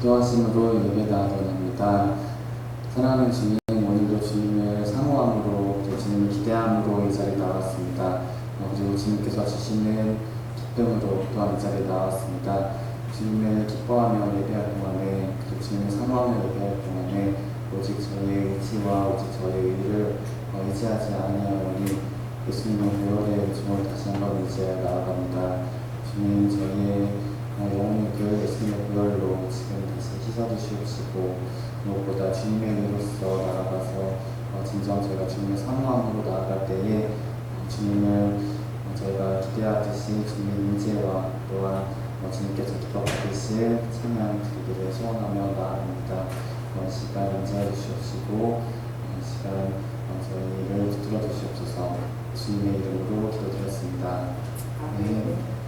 기도하심으로 예배드리옵나이다. 사랑하는 주님, 오늘도 주님을 사모함으로 또 주님을 기대함으로 이 자리에 나왔습니다. 그리고 주님께서 주시는 기쁨으로 또한 이 자리에 나왔습니다. 주님을 기뻐하며 예배할 동안에, 그리고 주님을 사모하며 예배할 동안에 오직 저희의 의지와 오직 저희의 의를 의지하지 아니하오니 예수님의 보혈의 주님을 다시 한번 의지하여 나아갑니다. 주님, 저희의 영혼의 그 예수님의 보혈로 지금 다시 씻어주시옵시고, 무엇보다 주님의 의로서 나아가서 진정 저희가 주님의 사모함으로 나아갈 때에 주님을 저희가 기대하듯이 주님의 인재와 또한 주님께서 기뻐받으실 찬양 드리기를 소원하며 나아갑니다. 이 시간 인자해 주시옵시고, 이 시간 저희를 붙들어 주시옵소서. 주님의 이름으로 기도드렸습니다. 아멘.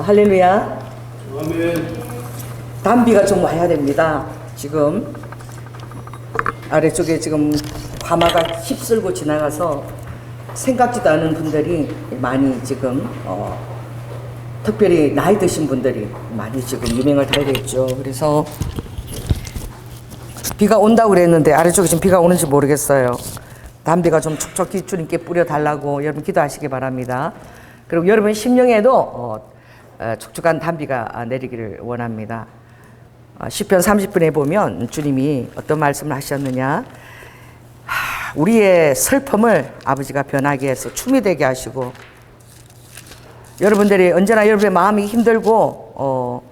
할렐루야. 아멘. 단비가 좀 와야 됩니다. 지금 아래쪽에 지금 화마가 휩쓸고 지나가서 생각지도 않은 분들이 많이 지금 특별히 나이 드신 분들이 많이 지금 유명을 달고 있죠. 그래서 비가 온다고 그랬는데 아래쪽에 지금 비가 오는지 모르겠어요. 단비가 좀 촉촉히 주님께 뿌려달라고 여러분 기도하시기 바랍니다. 그리고 여러분 심령에도 촉촉한 단비가 내리기를 원합니다. 시편 30편에 보면 주님이 어떤 말씀을 하셨느냐, 우리의 슬픔을 아버지가 변하게 해서 춤이 되게 하시고, 여러분들이 언제나 여러분의 마음이 힘들고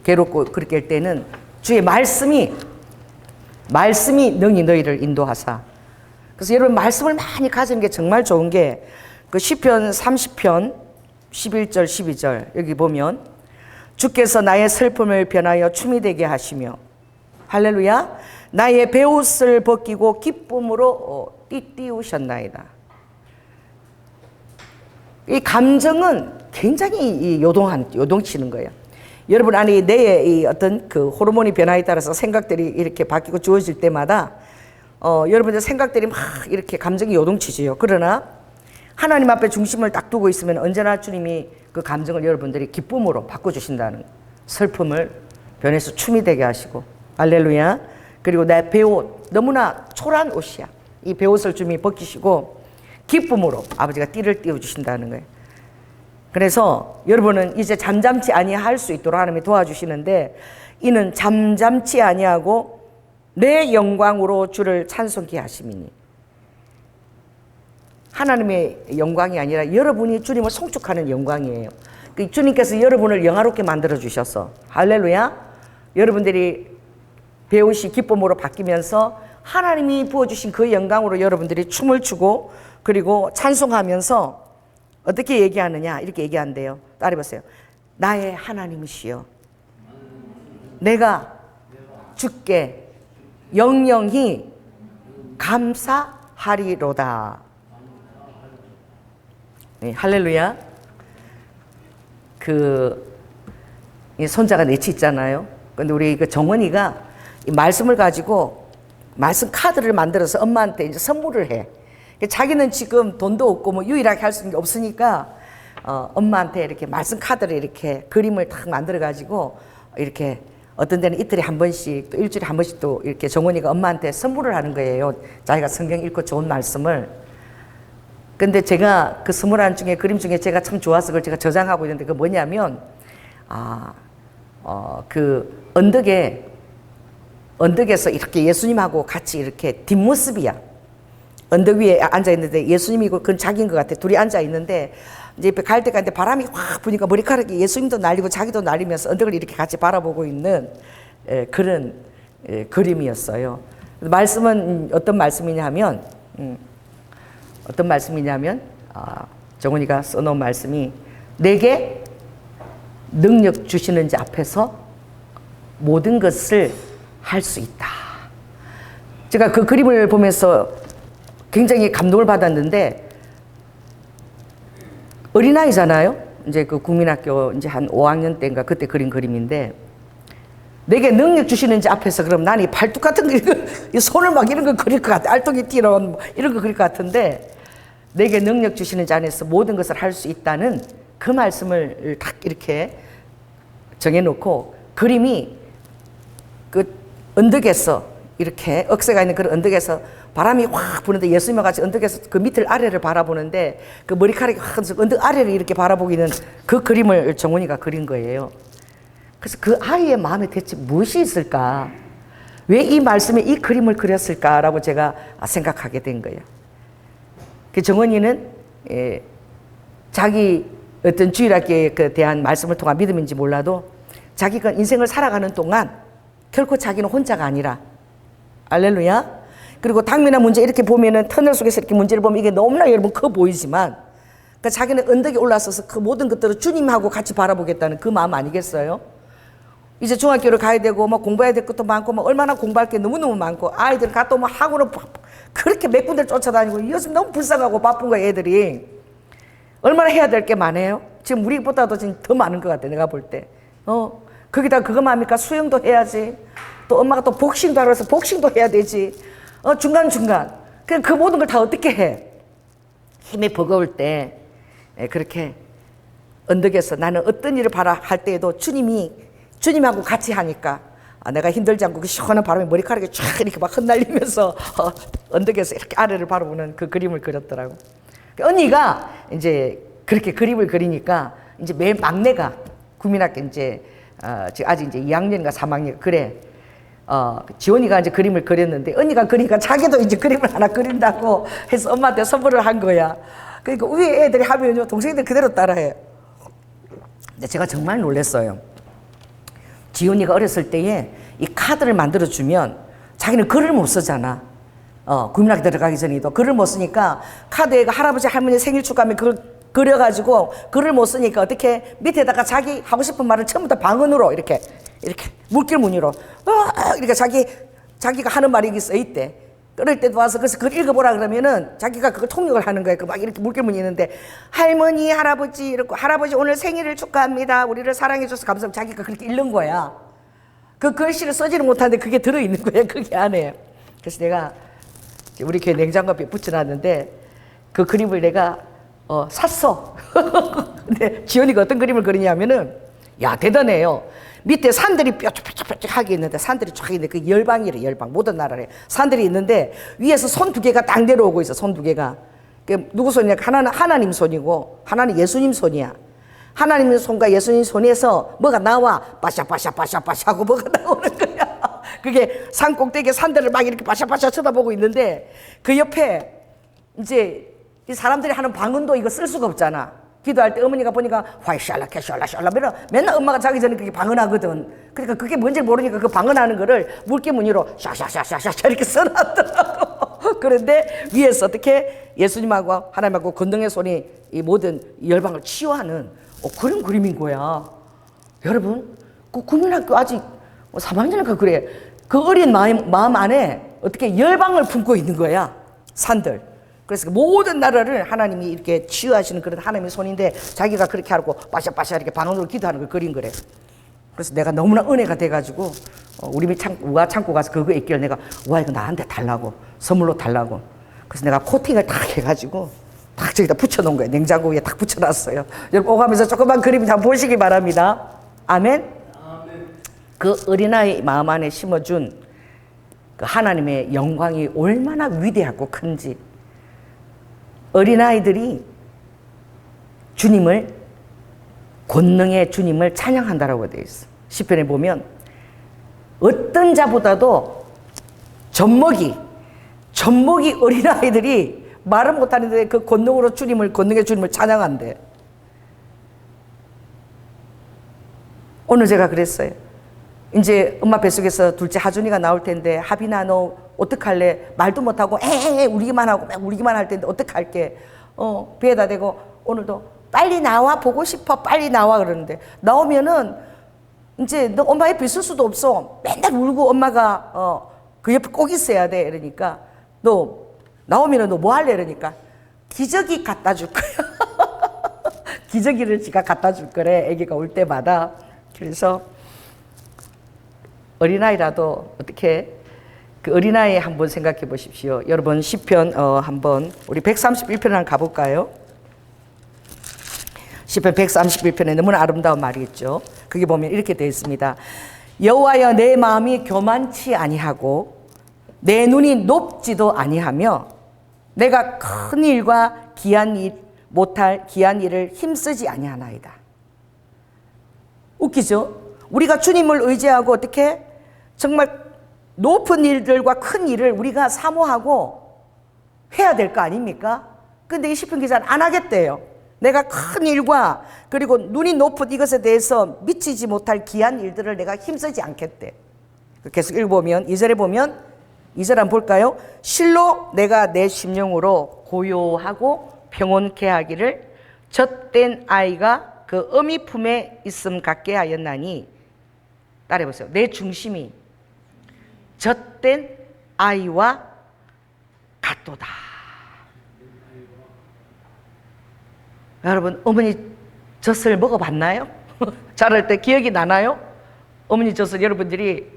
괴롭고 그렇게 할 때는 주의 말씀이 능히 너희를 인도하사. 그래서 여러분 말씀을 많이 가지는 게 정말 좋은 게 그 시편 30편 11절 12절 여기 보면 주께서 나의 슬픔을 변하여 춤이 되게 하시며, 할렐루야, 나의 베옷을 벗기고 기쁨으로 띠띠우셨나이다. 이 감정은 굉장히 요동치는 거예요. 여러분 안에 뇌의 이 어떤 그 호르몬이 변화에 따라서 생각들이 이렇게 바뀌고 주어질 때마다 여러분들 생각들이 막 이렇게 감정이 요동치지요. 그러나 하나님 앞에 중심을 딱 두고 있으면 언제나 주님이 그 감정을 여러분들이 기쁨으로 바꿔주신다는, 슬픔을 변해서 춤이 되게 하시고, 할렐루야. 그리고 내 베옷, 너무나 초라한 옷이야. 이 베옷을 주님이 벗기시고 기쁨으로 아버지가 띠를 띄워주신다는 거예요. 그래서 여러분은 이제 잠잠치 아니할 수 있도록 하나님이 도와주시는데, 이는 잠잠치 아니하고 내 영광으로 주를 찬송케 하심이니. 하나님의 영광이 아니라 여러분이 주님을 송축하는 영광이에요. 주님께서 여러분을 영화롭게 만들어 주셔서, 할렐루야, 여러분들이 배우시 기쁨으로 바뀌면서 하나님이 부어주신 그 영광으로 여러분들이 춤을 추고 그리고 찬송하면서 어떻게 얘기하느냐, 이렇게 얘기한대요. 따라해보세요. 나의 하나님이시여, 내가 주께 영영히 감사하리로다. 네, 할렐루야. 이 손자가 넷이 있잖아요. 근데 우리 그 정원이가 이 말씀을 가지고 말씀 카드를 만들어서 엄마한테 이제 선물을 해. 자기는 지금 돈도 없고 뭐 유일하게 할 수 있는 게 없으니까 엄마한테 이렇게 말씀 카드를 이렇게 그림을 딱 만들어 가지고 이렇게 어떤 데는 이틀에 한 번씩 또 일주일에 한 번씩 또 이렇게 정원이가 엄마한테 선물을 하는 거예요. 자기가 성경 읽고 좋은 말씀을. 근데 제가 그 선물한 중에 그림 중에 제가 참 좋아서 그걸 제가 저장하고 있는데, 그 뭐냐면 그 언덕에서 이렇게 예수님하고 같이 이렇게 뒷모습이야. 언덕 위에 앉아 있는데 예수님이고 그건 자기인 것 같아. 둘이 앉아 있는데 이제 갈 때 가는데 바람이 확 부니까 머리카락이 예수님도 날리고 자기도 날리면서 언덕을 이렇게 같이 바라보고 있는 그런 그림이었어요. 말씀은 어떤 말씀이냐면 정훈이가 써놓은 말씀이, 내게 능력 주시는 자 앞에서 모든 것을 할 수 있다. 제가 그 그림을 보면서 굉장히 감동을 받았는데, 어린아이잖아요. 이제 그 국민학교 이제 한 5학년 때인가 그때 그린 그림인데, 내게 능력 주시는 자 앞에서 그럼 나는 이 발뚝 같은 거, 이 손을 막 이런 거 그릴 것 같아. 알통이 튀어나온 이런 거 그릴 것 같은데, 내게 능력 주시는 자 안에서 모든 것을 할 수 있다는 그 말씀을 딱 이렇게 정해놓고, 그림이 그 언덕에서 이렇게 억새가 있는 그런 언덕에서 바람이 확 부는데 예수님과 같이 언덕에서 그 밑을 아래를 바라보는데 그 머리카락이 확 언덕 아래를 이렇게 바라보기는 그 그림을 정훈이가 그린 거예요. 그래서 그 아이의 마음에 대체 무엇이 있을까? 왜 이 말씀에 이 그림을 그렸을까라고 제가 생각하게 된 거예요. 그 정원이는 자기 어떤 주일학교에 대한 말씀을 통한 믿음인지 몰라도 자기가 인생을 살아가는 동안 결코 자기는 혼자가 아니라, 할렐루야. 그리고 당면한 문제 이렇게 보면은 터널 속에서 이렇게 문제를 보면 이게 너무나 여러분 커 보이지만, 그러니까 자기는 언덕에 올라서서 그 모든 것들을 주님하고 같이 바라보겠다는 그 마음 아니겠어요? 이제 중학교를 가야 되고 뭐 공부해야 될 것도 많고 뭐 얼마나 공부할 게 너무너무 많고, 아이들 갔다 오면 학원을 그렇게 몇 군데를 쫓아다니고 요즘 너무 불쌍하고 바쁜 거야 애들이. 얼마나 해야 될 게 많아요? 지금 우리보다도 지금 더 많은 것 같아, 내가 볼 때. 거기다 그거만 합니까? 수영도 해야지. 또 엄마가 또 복싱도 하러 해서 복싱도 해야 되지. 중간중간. 그냥 그 모든 걸 다 어떻게 해? 힘이 버거울 때, 그렇게 언덕에서 나는 어떤 일을 바라 할 때에도 주님하고 같이 하니까 내가 힘들지 않고 그 시원한 바람에 머리카락이 쫙 이렇게 막 흩날리면서 언덕에서 이렇게 아래를 바라보는 그 그림을 그렸더라고. 언니가 이제 그렇게 그림을 그리니까 이제 맨 막내가 국민학교 이제 지금 아직 이제 2학년인가 3학년 그래. 지원이가 이제 그림을 그렸는데 언니가 그리니까 자기도 이제 그림을 하나 그린다고 해서 엄마한테 선물을 한 거야. 그러니까 위에 애들이 하면요 동생들 그대로 따라해. 근데 제가 정말 놀랐어요. 지훈이가 어렸을 때에 이 카드를 만들어주면 자기는 글을 못 쓰잖아. 국민학교 들어가기 전에도 글을 못 쓰니까 카드에 할아버지 할머니 생일 축하하면 그걸 그려가지고 글을 못 쓰니까 어떻게 밑에다가 자기 하고 싶은 말을 전부 다 방언으로 이렇게 물길 무늬로 이렇게 자기가 하는 말이 써 있대. 그럴 때도 와서 그래서 그걸 읽어보라 그러면은 자기가 그걸 통역을 하는 거예요. 막 이렇게 물결문이 있는데 할머니, 할아버지 이렇게 할아버지 오늘 생일을 축하합니다. 우리를 사랑해줘서 감사합니다. 자기가 그렇게 읽는 거야. 그 글씨를 써지는 못하는데 그게 들어있는 거야. 그게 안에. 그래서 내가 우리 교회 냉장고 앞에 붙여놨는데 그 그림을 내가 샀어. 근데 지연이가 어떤 그림을 그리냐면은 야 대단해요. 밑에 산들이 뾰족뾰족하게 있는데 산들이 쫙 있는데 그 열방이래. 열방 모든 나라에 산들이 있는데 위에서 손 두 개가 딱 내려오고 있어. 손 두 개가. 누구 손이냐? 하나는 하나님 손이고 하나는 예수님 손이야. 하나님 손과 예수님 손에서 뭐가 나와 바샤바샤바샤바샤 하고 뭐가 나오는 거야. 그게 산 꼭대기에 산들을 막 이렇게 바샤바샤 쳐다보고 있는데 그 옆에 이제 이 사람들이 하는 방언도 이거 쓸 수가 없잖아. 기도할 때 어머니가 보니까 화이샬라 캐샬라 샬라 맨날 엄마가 자기 전에 그렇게 방언하거든. 그러니까 그게 뭔지 모르니까 그 방언하는 거를 물개 무늬로 샤샤샤샤샤 이렇게 써놨더라고. 그런데 위에서 어떻게 예수님하고 하나님하고 건능의 손이 이 모든 열방을 치유하는 그런 그림인 거야. 여러분 그 국민학교 아직 3학년이니까 그래. 그 어린 마음 안에 어떻게 열방을 품고 있는 거야. 산들. 그래서 모든 나라를 하나님이 이렇게 치유하시는 그런 하나님의 손인데 자기가 그렇게 하고 빠샤빠샤 이렇게 방언으로 기도하는 걸 그린 거래. 그래서 내가 너무나 은혜가 돼가지고 우리 우아 창고 가서 그거 있길래 내가 우아 이거 나한테 달라고 선물로 달라고. 그래서 내가 코팅을 딱 해가지고 딱 저기다 붙여놓은 거예요. 냉장고 위에 딱 붙여놨어요. 여러분 오가면서 조그만 그림 좀 보시기 바랍니다. 아멘. 그 어린아이 마음 안에 심어준 그 하나님의 영광이 얼마나 위대하고 큰지. 어린아이들이 주님을 권능의 주님을 찬양한다라고 되어 있어. 시편에 보면 어떤 자보다도 젖먹이 어린아이들이 말은 못하는데 그 권능의 주님을 찬양한대. 오늘 제가 그랬어요. 이제 엄마 뱃속에서 둘째 하준이가 나올 텐데 하빈아 너 어떡할래? 말도 못하고 울기만 할 텐데 어떡할게? 배에다 대고 오늘도 빨리 나와 보고 싶어 빨리 나와 그러는데 나오면은 이제 너 엄마 옆에 있을 수도 없어. 맨날 울고 엄마가 그 옆에 꼭 있어야 돼. 이러니까 너 나오면은 너 뭐 할래? 이러니까 기저귀 갖다 줄 거야. 기저귀를 지가 갖다 줄 거래. 아기가 올 때마다. 그래서 어린아이라도 어떻게 그 어린아이 한번 생각해 보십시오. 여러분 시편 한번 우리 131편 한번 가볼까요? 시편 131편에 너무나 아름다운 말이 있죠. 그게 보면 이렇게 되어 있습니다. 여호와여 내 마음이 교만치 아니하고 내 눈이 높지도 아니하며 내가 큰 일과 못할 귀한 일을 힘쓰지 아니하나이다. 웃기죠? 우리가 주님을 의지하고 어떻게 정말 높은 일들과 큰 일을 우리가 사모하고 해야 될 거 아닙니까? 근데 이 시편 기자는 안 하겠대요. 내가 큰 일과 그리고 눈이 높은 이것에 대해서 미치지 못할 귀한 일들을 내가 힘쓰지 않겠대. 계속 읽어보면 2절에 보면 2절 한번 볼까요? 실로 내가 내 심령으로 고요하고 평온케 하기를 젖된 아이가 그 어미 품에 있음 같게 하였나니 따라해보세요. 내 중심이 젖된 아이와 같도다. 여러분, 어머니 젖을 먹어봤나요? 자랄 때 기억이 나나요? 어머니 젖을 여러분들이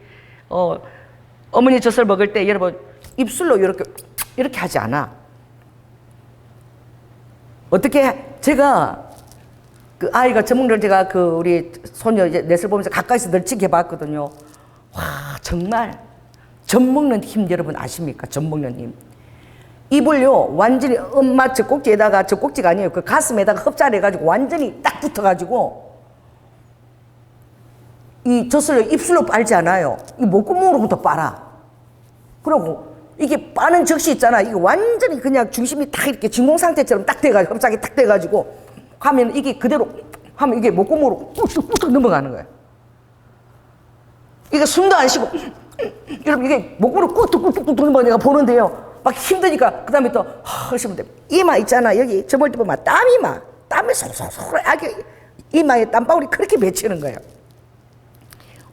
어머니 젖을 먹을 때 여러분 입술로 이렇게 하지 않아. 어떻게 제가 그 아이가 젖먹는 제가 그 우리 소녀 이제 넷을 보면서 가까이서 늘 지켜봤거든요. 와, 정말 젖먹는 힘 여러분 아십니까? 젖먹는 힘. 입을요 완전히 엄마 젖꼭지에다가, 젖꼭지가 아니에요, 그 가슴에다가 흡자해가지고 완전히 딱 붙어가지고 이 젖을 입술로 빨지 않아요. 이 목구멍으로부터 빨아. 그리고 이게 빠는 적시 있잖아. 이게 완전히 그냥 중심이 딱 이렇게 진공 상태처럼 딱 돼가지고 흡착이 딱 돼가지고 하면 이게 그대로 하면 이게 목구멍으로 뚝뚝뚝 넘어가는 거예요. 이게 숨도 안 쉬고 여러분 이게 목구멍으로 꾹뚝꾹뚝 넘어가 내가 보는데요. 막 힘드니까 그 다음에 또 하시면 돼. 이마 있잖아. 여기 저볼 때 보면 땀이 솔솔솔 아기 이마에 땀방울이 그렇게 맺히는 거예요.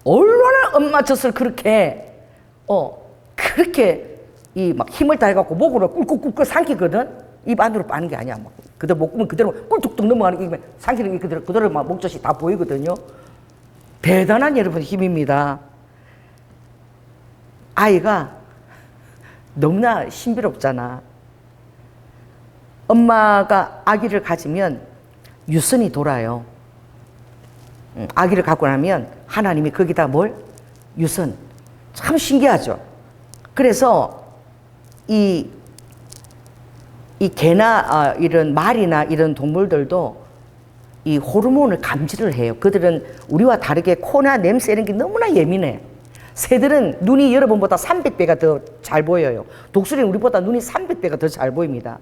얼마나 엄마 젖을 그렇게 이 막 힘을 다해갖고 목으로 꿀꿀꿀꿀 삼키거든. 입 안으로 빠는 게 아니야. 막 그대로 목구멍 그대로 꿀뚝뚝 넘어가는 게 삼키는 게 그대로 막 목젖이 다 보이거든요. 대단한 여러분 힘입니다. 아이가 너무나 신비롭잖아. 엄마가 아기를 가지면 유선이 돌아요. 아기를 갖고 나면 하나님이 거기다 뭘? 유선. 참 신기하죠. 그래서 이 개나 이런 말이나 이런 동물들도 이 호르몬을 감지를 해요. 그들은 우리와 다르게 코나 냄새 이런 게 너무나 예민해. 새들은 눈이 여러분보다 300배가 더 잘 보여요. 독수리는 우리보다 눈이 300배가 더 잘 보입니다.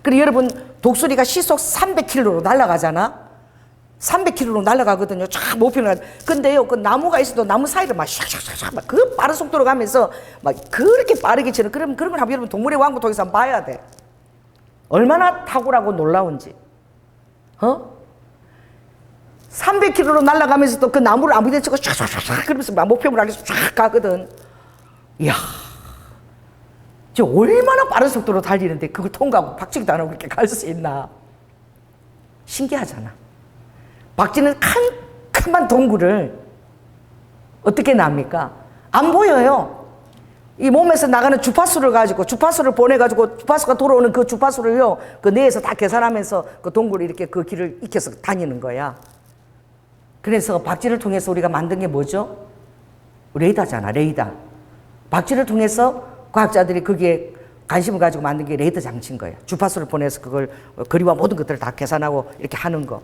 그리고 여러분 독수리가 시속 300km로 날아가잖아. 300km로 날아가거든요. 쫙 높이는. 근데요, 그 나무가 있어도 나무 사이를 막 샥샥샥 막 그 빠른 속도로 가면서 막 그렇게 빠르게 치는 그런 걸 한번 여러분 동물의 왕국 통해서 한번 봐야 돼. 얼마나 탁월하고 놀라운지. 300km로 날아가면서도 그 나무를 아무 데나 치고 샥샥샥 그러면서 막 목표물 향해서 쫙 가거든. 이야. 저 얼마나 빠른 속도로 달리는데 그걸 통과하고 박치기도 안 하고 그렇게 갈 수 있나. 신기하잖아. 박쥐는 캄캄한 동굴을 어떻게 납니까? 안 보여요. 이 몸에서 나가는 주파수를 가지고 주파수를 보내가지고 주파수가 돌아오는 그 주파수를요 그 뇌에서 다 계산하면서 그 동굴을 이렇게 그 길을 익혀서 다니는 거야. 그래서 박쥐를 통해서 우리가 만든 게 뭐죠? 레이더잖아. 레이더. 박쥐를 통해서 과학자들이 거기에 관심을 가지고 만든 게 레이더 장치인 거예요. 주파수를 보내서 그걸 거리와 모든 것들을 다 계산하고 이렇게 하는 거.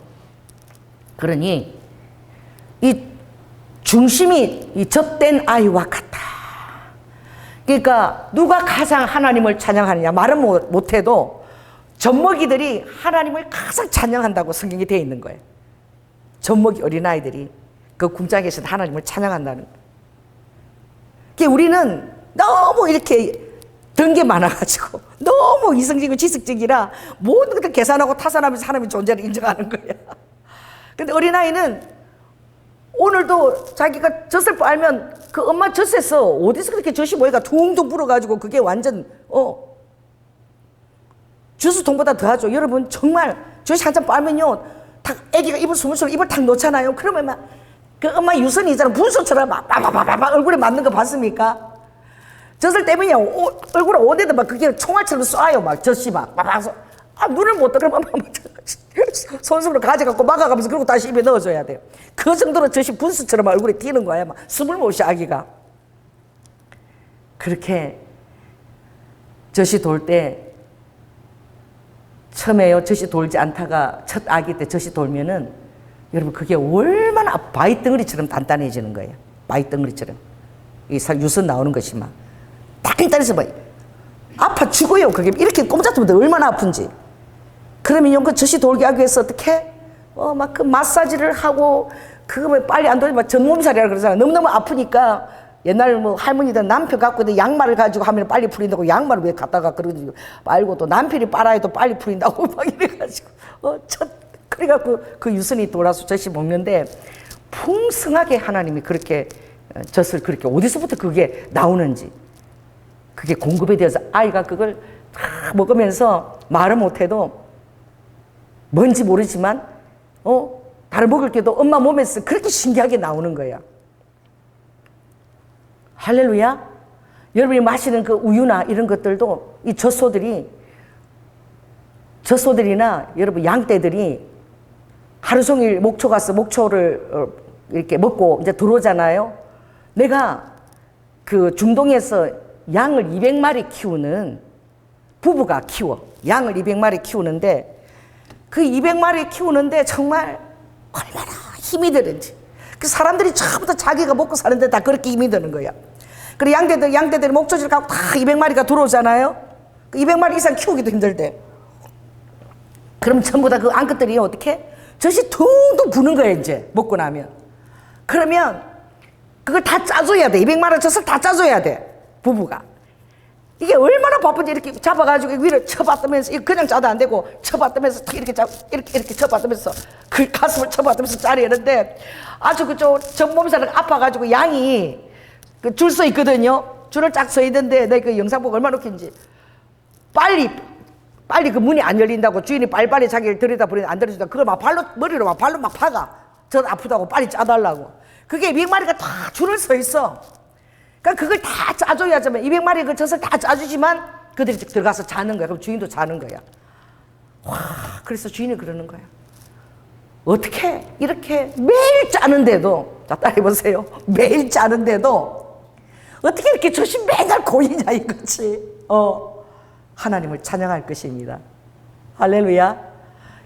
그러니 이 중심이 이 젖된 아이와 같다. 그러니까 누가 가장 하나님을 찬양하느냐 말은 못해도 젖먹이들이 하나님을 가장 찬양한다고 성경이 되어 있는 거예요. 젖먹이 어린아이들이 그 궁장에 계신 하나님을 찬양한다는 거예요. 그러니까 우리는 너무 이렇게 든 게 많아가지고 너무 이성적이고 지식적이라 모든 것을 계산하고 타산하면서 하나님의 존재를 인정하는 거야. 근데 어린아이는 오늘도 자기가 젖을 빨면 그 엄마 젖에서 어디서 그렇게 젖이 모여가 둥둥 불어가지고 그게 완전 주스통보다 더하죠. 여러분 정말 젖이 한참 빨면요 딱 애기가 입을 스물스물 입을 탁 놓잖아요. 그러면 막 그 엄마 유선이 있잖아. 분수처럼 막 빠바바바바 얼굴에 맞는 거 봤습니까? 젖을 떼면요 얼굴에 어디다 막 그게 총알처럼 쏴요. 막 젖이 막 빠바서 눈을 못 떠. 그러면 손수로 가져갖고 막아가면서 그러고 다시 입에 넣어줘야 돼요. 그 정도로 젖이 분수처럼 얼굴에 튀는 거야. 막 숨을 못 쉬어 아기가. 그렇게 젖이 돌 때 처음에요 젖이 돌지 않다가 첫 아기 때 젖이 돌면은 여러분 그게 얼마나 바위 덩어리처럼 단단해지는 거예요. 바위 덩어리처럼 이 유선 나오는 것이 막 단단해서 막 아파 죽어요. 그게 이렇게 꼼짝도 못해. 얼마나 아픈지. 그러면 그 젖이 돌게 하기 위해서 어떻게 막 그 마사지를 하고 그거 뭐 빨리 안 돌면 전몸살이라 그러잖아. 너무너무 아프니까 옛날 뭐 할머니들 남편 갖고 있는 양말을 가지고 하면 빨리 풀린다고 양말을 왜 갖다가 그러고 말고 또 남편이 빨아야 또 빨리 풀린다고 막 이래가지고 그래갖고 그 유선이 돌아서 젖이 먹는데 풍성하게 하나님이 그렇게 젖을 그렇게 어디서부터 그게 나오는지 그게 공급이 되어서 아이가 그걸 다 먹으면서 말은 못해도 뭔지 모르지만 다른 먹을 게도 엄마 몸에서 그렇게 신기하게 나오는 거야. 할렐루야. 여러분이 마시는 그 우유나 이런 것들도 이 젖소들이나 여러분 양떼들이 하루 종일 목초 가서 목초를 이렇게 먹고 이제 들어오잖아요. 내가 그 중동에서 양을 200마리 키우는 부부가 키워. 양을 200마리 키우는데 그 200마리 키우는데 정말 얼마나 힘이 드는지. 그 사람들이 처음부터 자기가 먹고 사는데 다 그렇게 힘이 드는 거야. 그리고 양떼들이 목초지를 갖고 다 200마리가 들어오잖아요. 그 200마리 이상 키우기도 힘들대. 그럼 전부 다 그 암컷들이 어떻게? 젖이 퉁퉁 부는 거야, 이제. 먹고 나면. 그러면 그걸 다 짜줘야 돼. 200마리 젖을 다 짜줘야 돼. 부부가. 이게 얼마나 바쁜지 이렇게 잡아가지고 위를 쳐받으면서, 그냥 짜도 안 되고, 쳐받으면서 이렇게 이렇게 쳐받으면서, 그 가슴을 쳐받으면서 짜리는데, 아주 저 몸살이 아파가지고 양이 줄 서 있거든요. 줄을 쫙 서 있는데, 내가 그 영상 보고 얼마나 웃긴지. 빨리 그 문이 안 열린다고 주인이 빨리빨리 자기를 들여다보니 안 들여준다. 그걸 막 머리로 막 박아. 저 아프다고 빨리 짜달라고. 그게 200마리가 다 줄을 서 있어. 그러니까 그걸 다 짜줘야지만 200마리 그 젖을 다 짜주지만 그들이 들어가서 자는 거야. 그럼 주인도 자는 거야. 와, 그래서 주인이 그러는 거야. 어떻게 이렇게 매일 짜는데도, 자, 따라해보세요. 매일 짜는데도 어떻게 이렇게 젖이 맨날 고이냐 이거지. 하나님을 찬양할 것입니다. 할렐루야.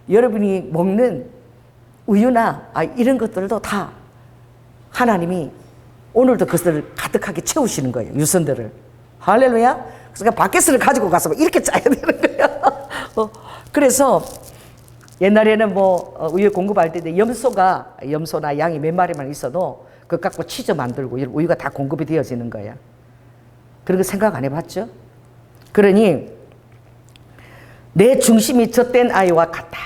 여러분이 먹는 우유나 이런 것들도 다 하나님이 오늘도 그것들을 가득하게 채우시는 거예요. 유선들을. 할렐루야. 그래서 바켓을 가지고 가서 이렇게 짜야 되는 거예요. 그래서 옛날에는 우유 공급할 때 염소나 양이 몇 마리만 있어도 그거 갖고 치즈 만들고 우유가 다 공급이 되어지는 거야. 그런 거 생각 안 해봤죠? 그러니 내 중심이 젖된 아이와 같다.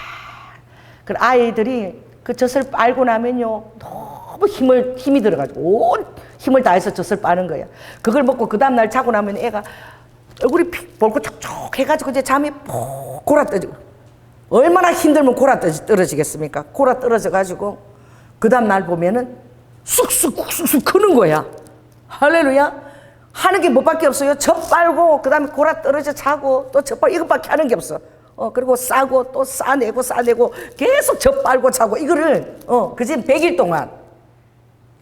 그 아이들이 그 젖을 빨고 나면요 너무 힘이 들어가지고 온 힘을 다해서 젖을 빠는 거야. 그걸 먹고 그 다음날 자고 나면 애가 얼굴이 볼고 촉촉 해가지고 이제 잠이 푹 골아떨어지고, 얼마나 힘들면 골아떨어지겠습니까? 골아떨어져가지고 그 다음날 보면은 쑥쑥 크는 거야. 할렐루야. 하는 게 뭐밖에 없어요. 젖 빨고 그 다음에 골아 떨어져 자고 또 젖 빨고 이것밖에 하는 게 없어. 그리고 싸고 또 싸내고 계속 젖 빨고 자고 이거를 그지 100일 동안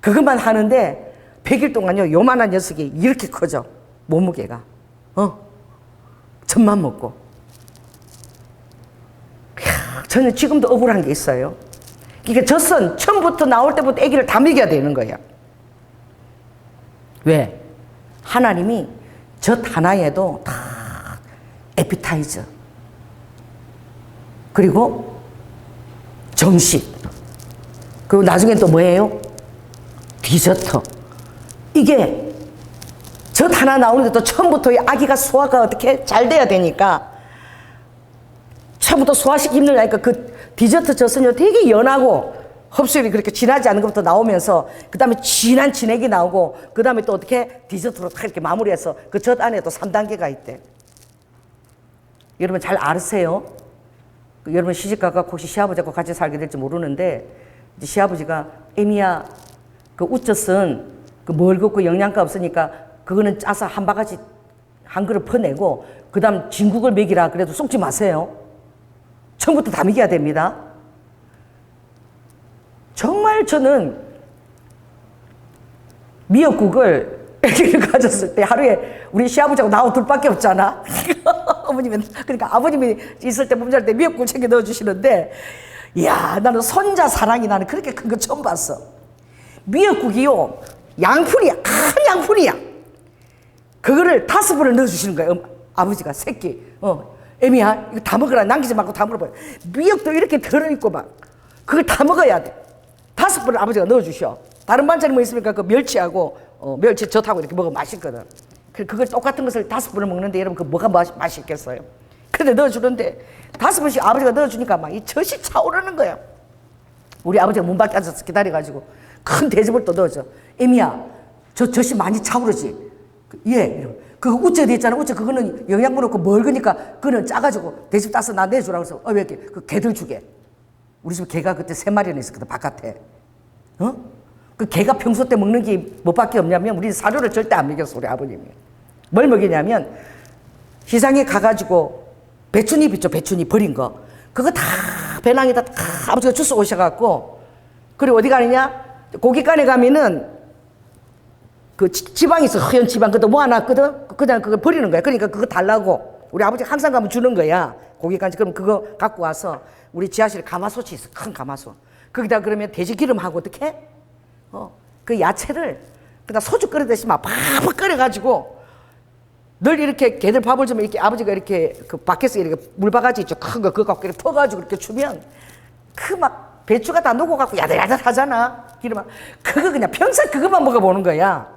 그것만 하는데 100일 동안요 요만한 녀석이 이렇게 커져. 몸무게가 젖만 먹고. 저는 지금도 억울한 게 있어요. 그러니까 젖은 처음부터 나올 때부터 아기를 다 먹여야 되는 거야. 왜? 하나님이 젖 하나에도 다 에피타이저 그리고 정식 그리고 나중엔 또 뭐예요? 디저트. 이게 젖 하나 나오는데 또 처음부터 아기가 소화가 어떻게 잘 돼야 되니까 처음부터 소화시키기 힘들다니까 그 디저트 젖은요 되게 연하고 흡수율이 그렇게 진하지 않은 것부터 나오면서 그 다음에 진한 진액이 나오고 그 다음에 또 어떻게 디저트로 딱 이렇게 마무리해서 그 젖 안에 또 3단계가 있대. 여러분 잘 아세요? 여러분 시집가가 혹시 시아버지하고 같이 살게 될지 모르는데 이제 시아버지가 애미야 그 우젖은 그 멀겋고 영양가 없으니까 그거는 짜서 한 바가지 한 그릇 퍼내고 그 다음 진국을 먹이라 그래도 속지 마세요. 처음부터 다 먹여야 됩니다. 정말 저는 미역국을 아기를 가졌을 때 하루에 우리 시아버지하고 나하고 둘밖에 없잖아. 어머님은 그러니까 아버님이 있을 때 몸잘 때 미역국을 챙겨 넣어주시는데, 이야 나는 손자 사랑이 나는 그렇게 큰 거 처음 봤어. 미역국이요 양푼이야, 큰 양푼이야. 그거를 5분을 넣어주시는 거예요. 아버지가 새끼 애미야 이거 다 먹으라, 남기지 말고 다 먹어봐. 미역도 이렇게 들어있고 막 그걸 다 먹어야 돼. 5분을 아버지가 넣어주셔. 다른 반찬이 뭐 있습니까? 그 멸치하고 멸치 젓하고 이렇게 먹으면 맛있거든. 그걸 똑같은 것을 5분을 먹는데 여러분 그 뭐가 맛있겠어요? 근데 넣어주는데 5분씩 아버지가 넣어주니까 막 이 젖이 차오르는 거야. 우리 아버지가 문 밖에 앉아서 기다려가지고 큰 대접을 또 넣어줘. 애미야 저 젖이 많이 차오르지? 예. 그 우째 있잖아. 우째 그거는 영양분 없고 멀으니까 그거는 짜가지고 대접 따서 나 내주라고 해서 왜 이렇게 그 개들 주게. 우리 집 개가 그때 3마리나 있었거든 바깥에. 어? 그 개가 평소 때 먹는 게 뭐밖에 없냐면 우리 사료를 절대 안 먹였어 우리 아버님이. 뭘 먹이냐면 시장에 가가지고 배추잎 있죠. 배추잎 버린 거. 그거 다 배낭에다 다 아버지가 주워 오셔갖고 그리고 어디 가느냐? 고깃간에 가면은 그 지방이 있어. 허연 지방 그것도 모아놨거든. 그냥 그걸 버리는 거야. 그러니까 그거 달라고 우리 아버지 항상 가면 주는 거야. 고깃간. 그럼 그거 갖고 와서 우리 지하실에 가마솥이 있어. 큰 가마솥. 거기다 그러면 돼지 기름하고 어떻게? 그 야채를 그다 소주 끓이듯이 막 팍팍 끓여가지고 늘 이렇게 개들 밥을 주면 이렇게 아버지가 이렇게 그 밖에서 이렇게 물바가지 있죠. 큰 거 그거 갖고 이렇게 퍼가지고 이렇게 주면 그 막 배추가 다 녹아갖고 야들야들하잖아. 기름만. 그거 그냥 평생 그것만 먹어보는 거야.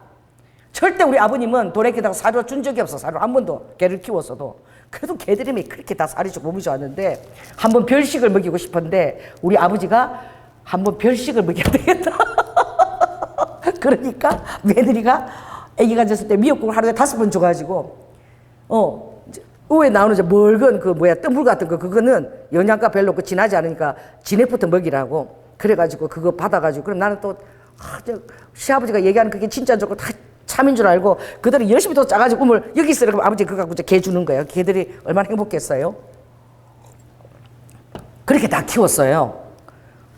절대 우리 아버님은 도래기다가 사료 준 적이 없어. 사료 한 번도 개를 키웠어도. 그래도 개들이 그렇게 다 살이 좀 몸이 좋았는데 한번 별식을 먹이고 싶었는데 우리 아버지가 한번 별식을 먹여야 되겠다. 그러니까 며느리가 아기가 졌을 때 미역국을 하루에 5번 줘가지고 의외에 나오는 이제 멀건 그 뭐야 뜬물 같은 거 그거는 영양가 별로 그 진하지 않으니까 진액부터 먹이라고 그래가지고 그거 받아가지고 그럼 나는 또 시아버지가 얘기하는 그게 진짜 좋고 다 참인 줄 알고 그들이 열심히 또 짜가지고 꿈을 여기 있으라 그럼 아버지 그거 갖고 이제 개 주는 거예요. 개들이 얼마나 행복했어요. 그렇게 다 키웠어요.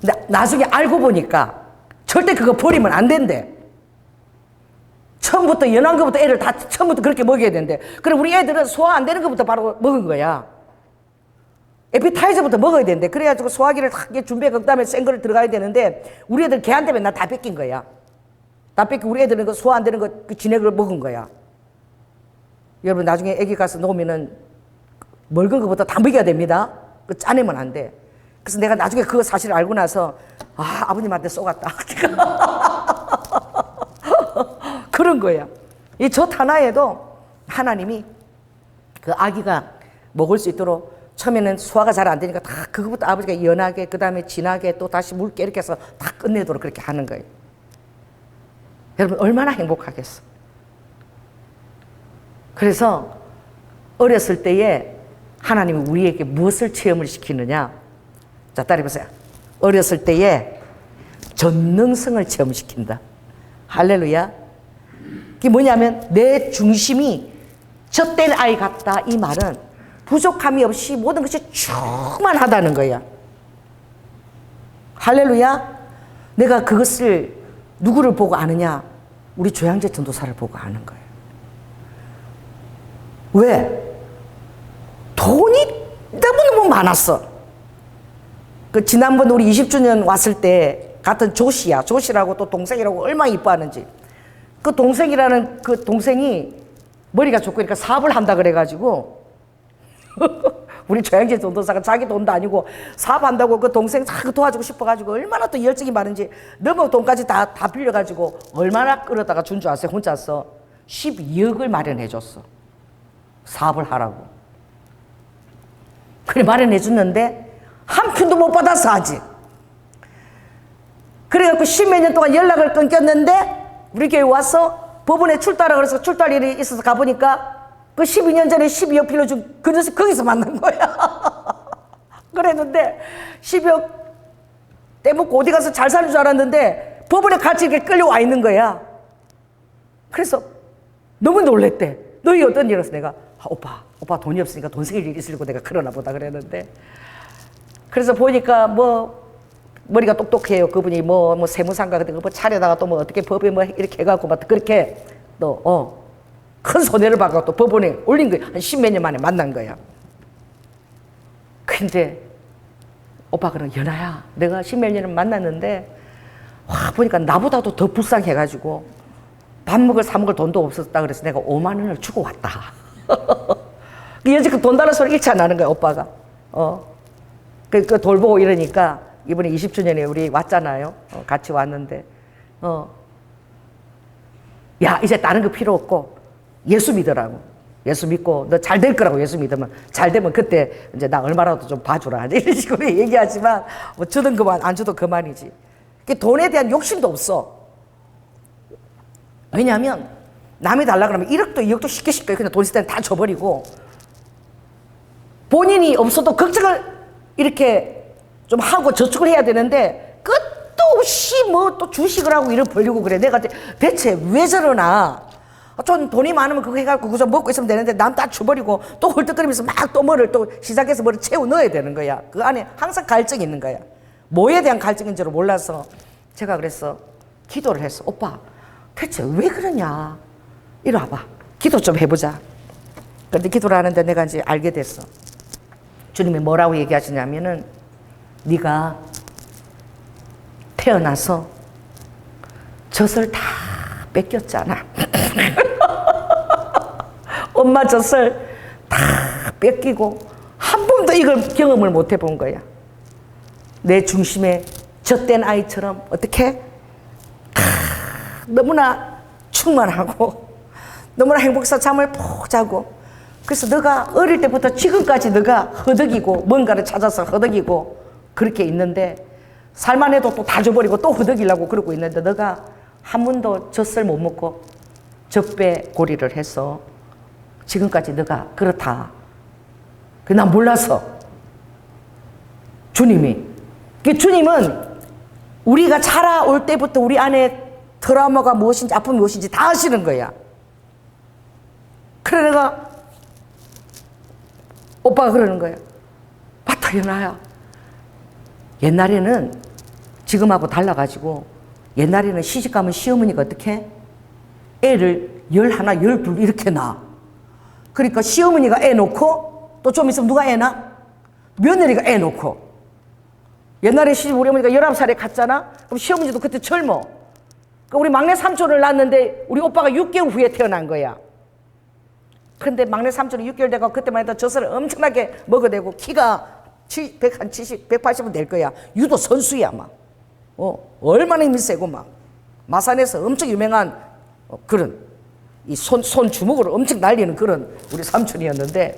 근데 나중에 알고 보니까 절대 그거 버리면 안 된대. 처음부터 연한 것부터 애를 다 처음부터 그렇게 먹여야 된대. 그럼 우리 애들은 소화 안 되는 것부터 바로 먹은 거야. 에피타이저부터 먹어야 된대. 그래가지고 소화기를 딱 준비해 그다음에 센 거를 들어가야 되는데 우리 애들 걔한테 맨날 다 뺏긴 거야. 다 뺏기고 우리 애들은 그 소화 안 되는 거 그 진액을 먹은 거야. 여러분 나중에 애기 가서 놓으면은 먹은 것부터 다 먹여야 됩니다. 그 짜내면 안 돼. 그래서 내가 나중에 그 사실을 알고 나서 아버님한테 쏘갔다. 그런 거야. 이 젖 하나에도 하나님이 그 아기가 먹을 수 있도록 처음에는 소화가 잘 안 되니까 다 그거부터 아버지가 연하게 그 다음에 진하게 또 다시 묽게 이렇게 해서 다 끝내도록 그렇게 하는 거예요. 여러분 얼마나 행복하겠어. 그래서 어렸을 때에 하나님이 우리에게 무엇을 체험을 시키느냐. 자 따라해보세요. 어렸을 때에 전능성을 체험시킨다. 할렐루야. 그게 뭐냐면 내 중심이 젖된 아이 같다. 이 말은 부족함이 없이 모든 것이 충만하다는 거야. 할렐루야. 내가 그것을 누구를 보고 아느냐. 우리 조양재 전도사를 보고 아는 거예요. 왜? 돈이 너무너무 많았어. 그 지난번 우리 20주년 왔을 때 같은 조씨야. 조씨라고 또 동생이라고 얼마나 이뻐하는지. 그 동생이라는 그 동생이 머리가 좋고 그러니까 사업을 한다 그래가지고 우리 조양재 전도사가 자기 돈도 아니고 사업한다고 그 동생 다 도와주고 싶어가지고 얼마나 또 열정이 많은지 너무 돈까지 다 빌려가지고 얼마나 끌어다가 준 줄 아세요? 혼자서 12억을 마련해줬어. 사업을 하라고. 그래 마련해줬는데 한 푼도 못 받아서 아직. 그래갖고 10몇 년 동안 연락을 끊겼는데 우리 교회 와서 법원에 출두하라 그래서 출두할 일이 있어서 가보니까 그 12년 전에 12억 빌려준 그 녀석 거기서 만난 거야. 그랬는데 12억 떼먹고 어디 가서 잘 사는 줄 알았는데 법원에 같이 이렇게 끌려와 있는 거야. 그래서 너무 놀랬대. 너희 어떤 일이라서 내가 오빠 돈이 없으니까 돈 생길 일이 있으려고 내가 그러나 보다 그랬는데 그래서 보니까 뭐 머리가 똑똑해요. 그분이 뭐 세무상가 같은 거 차려다가 또 뭐 어떻게 법에 뭐 이렇게 해갖고 막 그렇게 또 큰 손해를 받고 또 법원에 올린 거야. 한 10몇 년 만에 만난 거야. 근데 오빠 그럼 연아야 내가 10몇 년을 만났는데 와 보니까 나보다도 더 불쌍해가지고 밥 먹을 사 먹을 돈도 없었다 그래서 내가 5만 원을 주고 왔다. 여지 그 돈 달라는 소리 일치 안 하는 거야 오빠가. 그 돌보고 이러니까 이번에 20주년에 우리 왔잖아요. 같이 왔는데 야 이제 다른 거 필요 없고 예수 믿으라고. 예수 믿고 너 잘 될 거라고. 예수 믿으면 잘 되면 그때 이제 나 얼마라도 좀 봐주라 이런 식으로 얘기하지만 뭐 주든 그만 안 주든 그만이지. 돈에 대한 욕심도 없어. 왜냐하면 남이 달라 그러면 1억도 2억도 쉽게 그냥 돈 있을 때는 다 줘버리고 본인이 없어도 걱정을 이렇게 좀 하고 저축을 해야 되는데 끝도 없이 뭐 또 주식을 하고 일을 벌리고 그래. 내가 대체 왜 저러나. 좀 돈이 많으면 그거 해갖고 그저 먹고 있으면 되는데 남 다 줘버리고 또 헐떡거리면서 막 또 뭐를 또 시작해서 뭐를 채워 넣어야 되는 거야. 그 안에 항상 갈증이 있는 거야. 뭐에 대한 갈증인지를 몰라서 제가 그랬어. 기도를 했어. 오빠 대체 왜 그러냐. 이리 와봐. 기도 좀 해보자. 근데 기도를 하는데 내가 이제 알게 됐어. 주님이 뭐라고 얘기하시냐면은 네가 태어나서 젖을 다 뺏겼잖아. 엄마 젖을 다 뺏기고 한 번도 이걸 경험을 못 해본 거야. 내 중심에 젖된 아이처럼 어떻게 너무나 충만하고 너무나 행복해서 잠을 푹 자고 그래서 너가 어릴 때부터 지금까지 너가 허덕이고 뭔가를 찾아서 허덕이고 그렇게 있는데 살만 해도 또 다 줘버리고 또 허덕이려고 그러고 있는데 너가 한 번도 젖을 못 먹고 젖배 고리를 해서 지금까지 너가 그렇다. 난 몰라서 주님이 주님은 우리가 자라올 때부터 우리 안에 트라우마가 무엇인지 아픔이 무엇인지 다 아시는 거야. 그래 내가 오빠가 그러는 거야. 맞다 연아야. 옛날에는 지금하고 달라가지고 옛날에는 시집가면 시어머니가 어떻게 애를 11, 12 이렇게 낳아. 그러니까 시어머니가 애 놓고 또 좀 있으면 누가 애 낳아? 며느리가 애 놓고. 옛날에 시집 우리 어머니가 11살에 갔잖아. 그럼 시어머니도 그때 젊어. 그러니까 우리 막내 삼촌을 낳았는데 우리 오빠가 6개월 후에 태어난 거야. 그런데 막내 삼촌이 6개월 돼가 그때만 해도 젖을 엄청나게 먹어대고 키가 170, 180은 될 거야. 유도 선수야 막. 얼마나 힘이 세고 막. 마산에서 엄청 유명한 그런 이 손 주먹으로 엄청 날리는 그런 우리 삼촌이었는데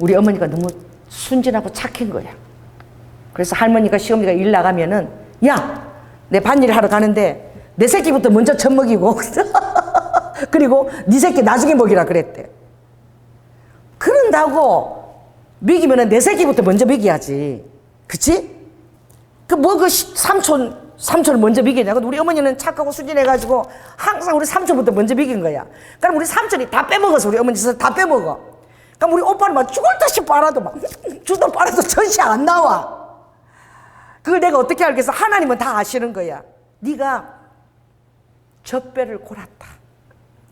우리 어머니가 너무 순진하고 착한 거야. 그래서 할머니가 시어머니가 일 나가면은 야, 내 밭일 하러 가는데 내 새끼부터 먼저 젖 먹이고 그리고 네 새끼 나중에 먹이라 그랬대. 그런다고 먹이면은 내 새끼부터 먼저 먹여야지. 그치? 삼촌을 먼저 먹이냐고. 우리 어머니는 착하고 순진해가지고 항상 우리 삼촌부터 먼저 먹인 거야. 그럼 우리 삼촌이 다 빼먹어서 우리 어머니 젖을 다 빼먹어. 그럼 우리 오빠는 막 죽을 듯이 빨아도 막 주도 빨아도 젖이 안 나와. 그걸 내가 어떻게 알겠어? 하나님은 다 아시는 거야. 네가 젖배를 골았다.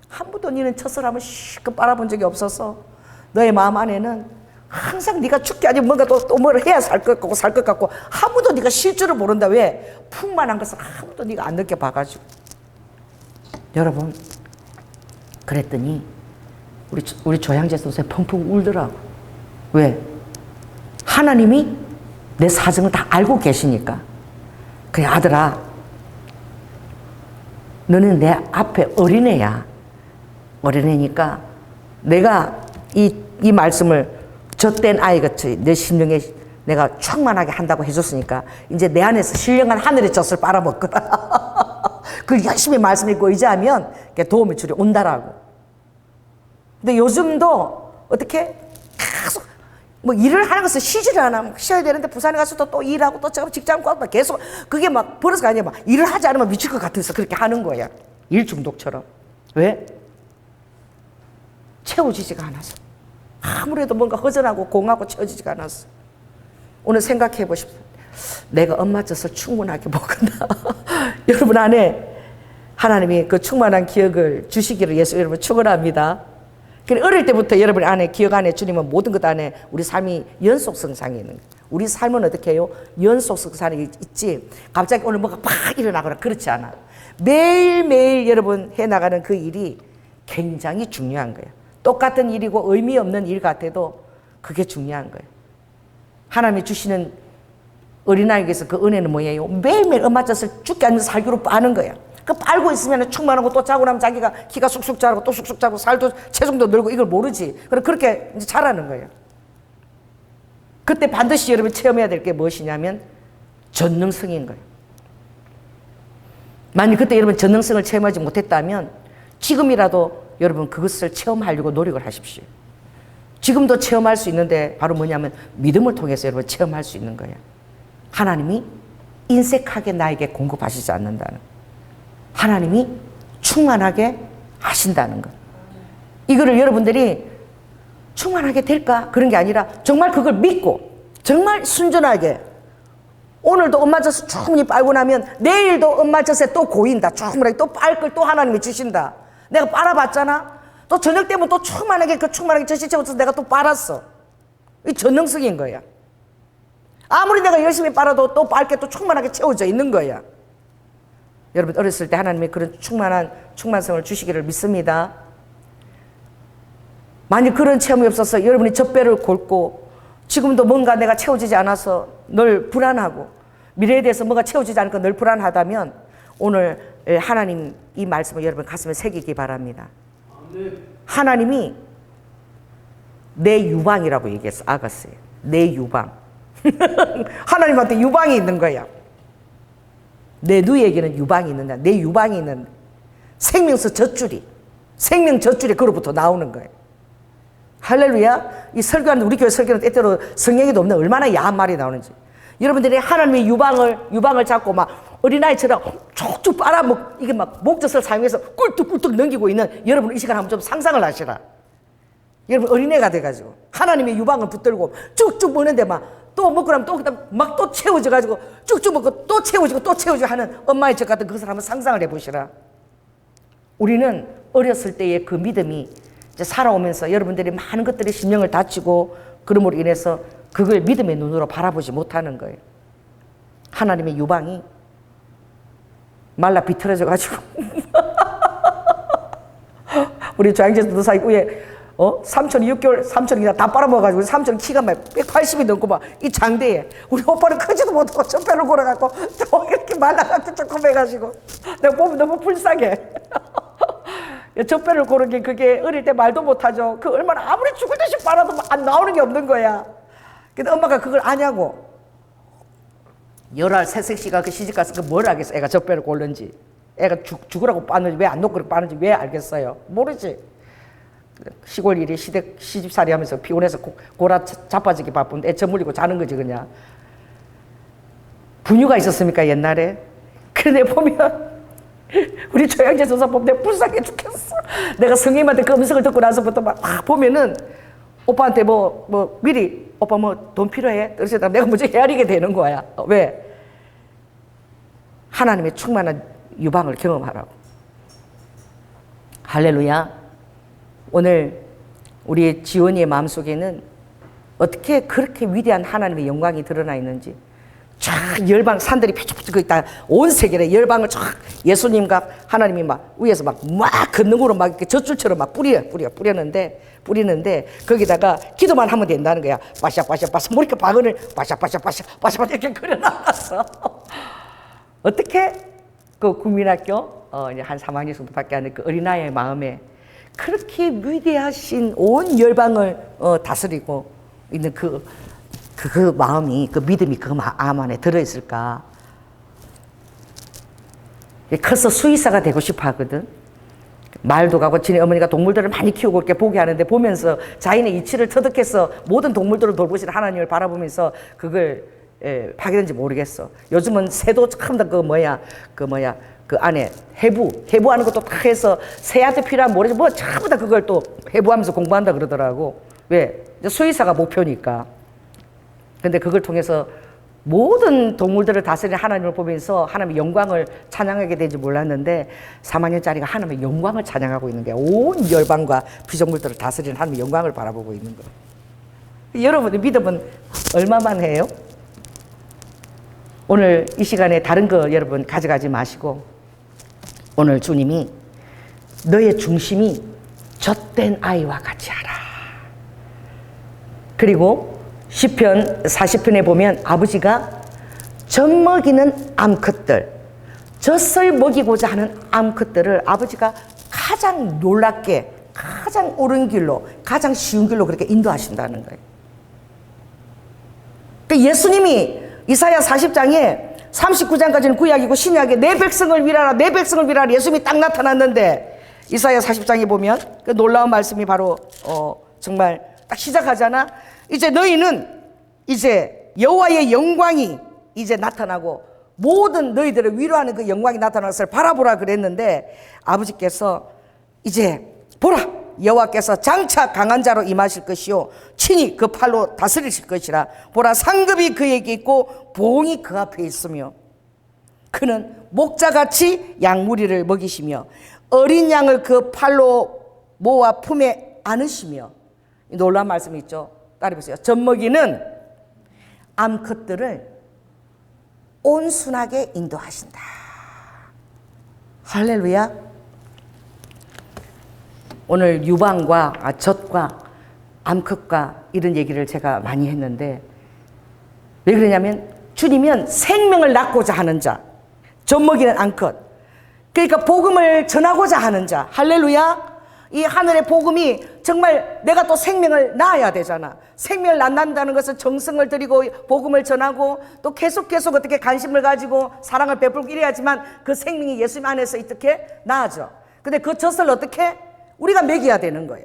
한 번도 너는 젖을 한번 실컷 빨아본 적이 없어서 너의 마음 안에는 항상 네가 죽게 아니면 뭔가 또 뭘 해야 살 것 같고 한 번도 네가 쉴 줄을 모른다. 왜? 풍만한 것을 한 번도 네가 안 느껴봐가지고. 여러분 그랬더니 우리 조양재 선생님 펑펑 울더라고. 왜? 하나님이 내 사정을 다 알고 계시니까. 그래 아들아 너는 내 앞에 어린애야. 어린애니까 내가 이 말씀을 젖된 아이같이 내 심령에 내가 충만하게 한다고 해줬으니까 이제 내 안에서 신령한 하늘의 젖을 빨아먹거라. 그 열심히 말씀 읽고 의지하면 도움의 줄이 온다라고. 근데 요즘도 어떻게 계속 뭐 일을 하는 것을 쉬지를 않아. 쉬어야 되는데 부산에 가서도 또 일하고 또 직장 가고 계속 그게 막 버릇이 아니야. 막 일을 하지 않으면 미칠 것 같아서 그렇게 하는 거야. 일 중독처럼. 왜? 채워지지가 않아서. 아무래도 뭔가 허전하고 공하고 채워지지가 않았어. 오늘 생각해 보십시오. 내가 엄마 젖을 충분하게 먹었나? 여러분 안에 하나님이 그 충만한 기억을 주시기를 예수 여러분 축원합니다. 어릴 때부터 여러분 안에 기억 안에 주님은 모든 것 안에 우리 삶이 연속성상이 있는 거예요. 우리 삶은 어떻게 해요? 연속성상이 있지 갑자기 오늘 뭐가 팍 일어나거나 그렇지 않아. 매일매일 여러분 해나가는 그 일이 굉장히 중요한 거예요. 똑같은 일이고 의미 없는 일 같아도 그게 중요한 거예요. 하나님이 주시는 어린아이에게서 그 은혜는 뭐예요? 매일매일 엄마 젖을 죽게 않으면서 살기로 빠는 거야. 그 빨고 있으면 충만하고 또 자고 나면 자기가 키가 쑥쑥 자라고 또 쑥쑥 자고 살도 체중도 늘고 이걸 모르지. 그렇게 이제 자라는 거예요. 그때 반드시 여러분 체험해야 될 게 무엇이냐면 전능성인 거예요. 만약 그때 여러분 전능성을 체험하지 못했다면 지금이라도 여러분 그것을 체험하려고 노력을 하십시오. 지금도 체험할 수 있는데 바로 뭐냐면 믿음을 통해서 여러분 체험할 수 있는 거예요. 하나님이 인색하게 나에게 공급하시지 않는다는, 하나님이 충만하게 하신다는 것. 이거를 여러분들이 충만하게 될까? 그런 게 아니라 정말 그걸 믿고 정말 순전하게, 오늘도 엄마젖을 충분히 빨고 나면 내일도 엄마젖에 또 고인다. 충분하게 또 빨 걸 또 하나님이 주신다. 내가 빨아봤잖아. 또 저녁 되면 또 충만하게 그 충만하게 젖이 채워서 내가 또 빨았어. 이 전능성인 거야. 아무리 내가 열심히 빨아도 또 빨게 또 충만하게 채워져 있는 거야. 여러분 어렸을 때 하나님이 그런 충만성을 주시기를 믿습니다. 만약 그런 체험이 없어서 여러분이 젖배를 곪고 지금도 뭔가 내가 채워지지 않아서 늘 불안하고 미래에 대해서 뭐가 채워지지 않으니까 늘 불안하다면 오늘 하나님 이 말씀을 여러분 가슴에 새기기 바랍니다. 하나님이 내 유방이라고 얘기했어. 아가스예요. 내 유방. 하나님한테 유방이 있는 거야. 내 누이에게는 유방이 있는다. 내 유방이 있는 생명수 젖줄이, 생명 젖줄이 그로부터 나오는 거예요. 할렐루야. 이 설교하는 우리 교회 설교는 때때로 성령에도 없는 얼마나 야한 말이 나오는지. 여러분들이 하나님의 유방을 잡고 막 어린아이처럼 쭉쭉 이게 막 목젖을 사용해서 꿀뚝꿀뚝 넘기고 있는 여러분 이 시간 한번 좀 상상을 하시라. 여러분 어린애가 돼가지고 하나님의 유방을 붙들고 쭉쭉 먹는데 막 또 먹고 나면 또 그다음 막 또 채워져가지고 쭉쭉 먹고 또 채워지고 또 채워지고 하는 엄마의 젖 같은 그것을 한번 상상을 해보시라. 우리는 어렸을 때의 그 믿음이 이제 살아오면서 여러분들이 많은 것들이 심령을 다치고 그럼으로 인해서 그걸 믿음의 눈으로 바라보지 못하는 거예요. 하나님의 유방이 말라 비틀어져가지고 우리 조양제 도사이 위에 삼촌이 6개월 삼촌이 그냥 다 빨아먹어가지고 삼촌 키가 막 180이 넘고 막 이 장대에 우리 오빠는 크지도 못하고 젖배를 골아갖고 또 이렇게 말라갖고 조금해가지고 내가 보면 너무 불쌍해. 젖배를 고른 게 그게 어릴 때 말도 못하죠. 그 얼마나 아무리 죽을 듯이 빨아도 안 나오는 게 없는 거야. 근데 엄마가 그걸 아냐고. 10알 새색시가 그 시집가서 뭘 알겠어. 애가 젖배를 고른지, 애가 죽으라고 빠는지, 왜 안 놓고 그렇게 빠는지 왜 알겠어요? 모르지. 시골 일이 시집살이 하면서 피곤해서 고라 자빠지기 바쁜데 애 저물리고 자는 거지 그냥. 분유가 있었습니까 옛날에? 그런데 보면 우리 조양제 조사 보면 내가 불쌍해 죽겠어. 내가 성님한테 그 음성을 듣고 나서부터 막 보면은 오빠한테 미리 오빠 돈 필요해? 그래서 내가 먼저 헤아리게 되는 거야. 왜? 하나님의 충만한 유방을 경험하라고. 할렐루야. 오늘 우리 지원이의 마음속에는 어떻게 그렇게 위대한 하나님의 영광이 드러나 있는지, 쫙 열방 산들이 펴쭉 있다. 온 세계에 열방을 쫙 예수님과 하나님이 막 위에서 막 건능으로 막 이렇게 젖줄처럼 막 뿌리는데 거기다가 기도만 하면 된다는 거야. 바샤바샤바샤 머리카 박은을 바샤바샤바샤 이렇게 그려놨어. 어떻게 그 국민학교 이제 한 3학년 정도밖에 안 된 그 어린아이의 마음에 그렇게 위대하신 온 열방을 다스리고 있는 그 마음이, 그 믿음이 그 마음 안에 들어있을까? 커서 수의사가 되고 싶어 하거든. 말도 가고 지네 어머니가 동물들을 많이 키우고 이렇게 보게 하는데 보면서 자기네 이치를 터득해서 모든 동물들을 돌보시는 하나님을 바라보면서 그걸 파괴된지 모르겠어. 요즘은 새도 참 다 그 안에 해부하는 것도 다 해서 새한테 필요한 모래지 뭐 전부 다 그걸 또 해부하면서 공부한다 그러더라고. 왜? 수의사가 목표니까. 근데 그걸 통해서 모든 동물들을 다스리는 하나님을 보면서 하나님의 영광을 찬양하게 된지 몰랐는데 3학년짜리가 하나님의 영광을 찬양하고 있는 게 온 열방과 피조물들을 다스리는 하나님의 영광을 바라보고 있는 거예요. 여러분의 믿음은 얼마만 해요? 오늘 이 시간에 다른 거 여러분 가져가지 마시고 오늘 주님이 너의 중심이 젖된 아이와 같이 하라. 그리고 시편 40편에 보면 아버지가 젖 먹이는 암컷들, 젖을 먹이고자 하는 암컷들을 아버지가 가장 놀랍게, 가장 옳은 길로, 가장 쉬운 길로 그렇게 인도하신다는 거예요. 그러니까 예수님이 이사야 40장에 39장까지는 구약이고 신약에 내 백성을 위하라 내 백성을 위하라 예수님이 딱 나타났는데 이사야 40장에 보면 그 놀라운 말씀이 바로 정말 딱 시작하잖아. 이제 너희는 이제 여호와의 영광이 이제 나타나고 모든 너희들을 위로하는 그 영광이 나타나는 것을 바라보라 그랬는데 아버지께서 이제 보라 여호와께서 장차 강한 자로 임하실 것이요 친히 그 팔로 다스리실 것이라. 보라 상급이 그에게 있고 보응이 그 앞에 있으며 그는 목자같이 양무리를 먹이시며 어린 양을 그 팔로 모아 품에 안으시며. 놀라운 말씀이 있죠. 따라해보세요. 젖먹이는 암컷들을 온순하게 인도하신다. 할렐루야. 오늘 유방과 젖과 암컷과 이런 얘기를 제가 많이 했는데 왜 그러냐면 주님은 생명을 낳고자 하는 자, 젖먹이는 암컷, 그러니까 복음을 전하고자 하는 자. 할렐루야. 이 하늘의 복음이 정말 내가 또 생명을 낳아야 되잖아. 생명을 낳는다는 것은 정성을 들이고 복음을 전하고 또 계속 어떻게 관심을 가지고 사랑을 베풀고 이래야지만 그 생명이 예수님 안에서 어떻게 나아져. 근데 그 젖을 어떻게 우리가 먹여야 되는 거야.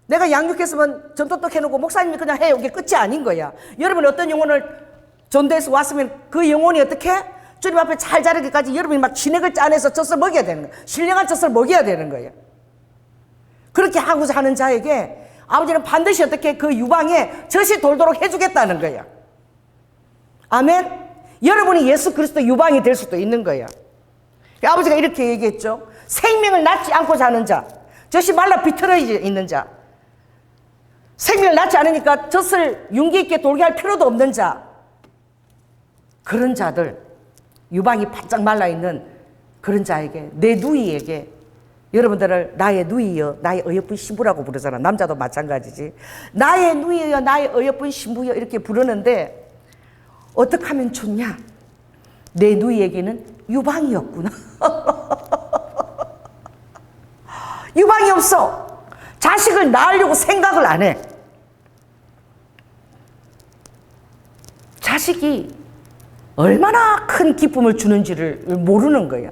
내가 양육했으면 전도떡 해놓고 목사님이 그냥 해요. 이게 끝이 아닌 거야. 여러분 어떤 영혼을 전도해서 왔으면 그 영혼이 어떻게 주님 앞에 잘 자라기까지 여러분이 막 진액을 짜내서 젖을 먹여야 되는 거야. 신령한 젖을 먹여야 되는 거야. 그렇게 하고자 하는 자에게 아버지는 반드시 어떻게 그 유방에 젖이 돌도록 해주겠다는 거야. 아멘. 여러분이 예수 그리스도 유방이 될 수도 있는 거야. 아버지가 이렇게 얘기했죠. 생명을 낳지 않고자 하는 자, 젖이 말라 비틀어 있는 자, 생명을 낳지 않으니까 젖을 윤기 있게 돌게 할 필요도 없는 자, 그런 자들, 유방이 바짝 말라있는 그런 자에게, 내 누이에게, 여러분들을 나의 누이여 나의 어여쁜 신부라고 부르잖아. 남자도 마찬가지지. 나의 누이여 나의 어여쁜 신부여 이렇게 부르는데 어떻게 하면 좋냐. 내 누이에게는 유방이 없구나. 유방이 없어. 자식을 낳으려고 생각을 안 해. 자식이 얼마나 큰 기쁨을 주는지를 모르는 거야.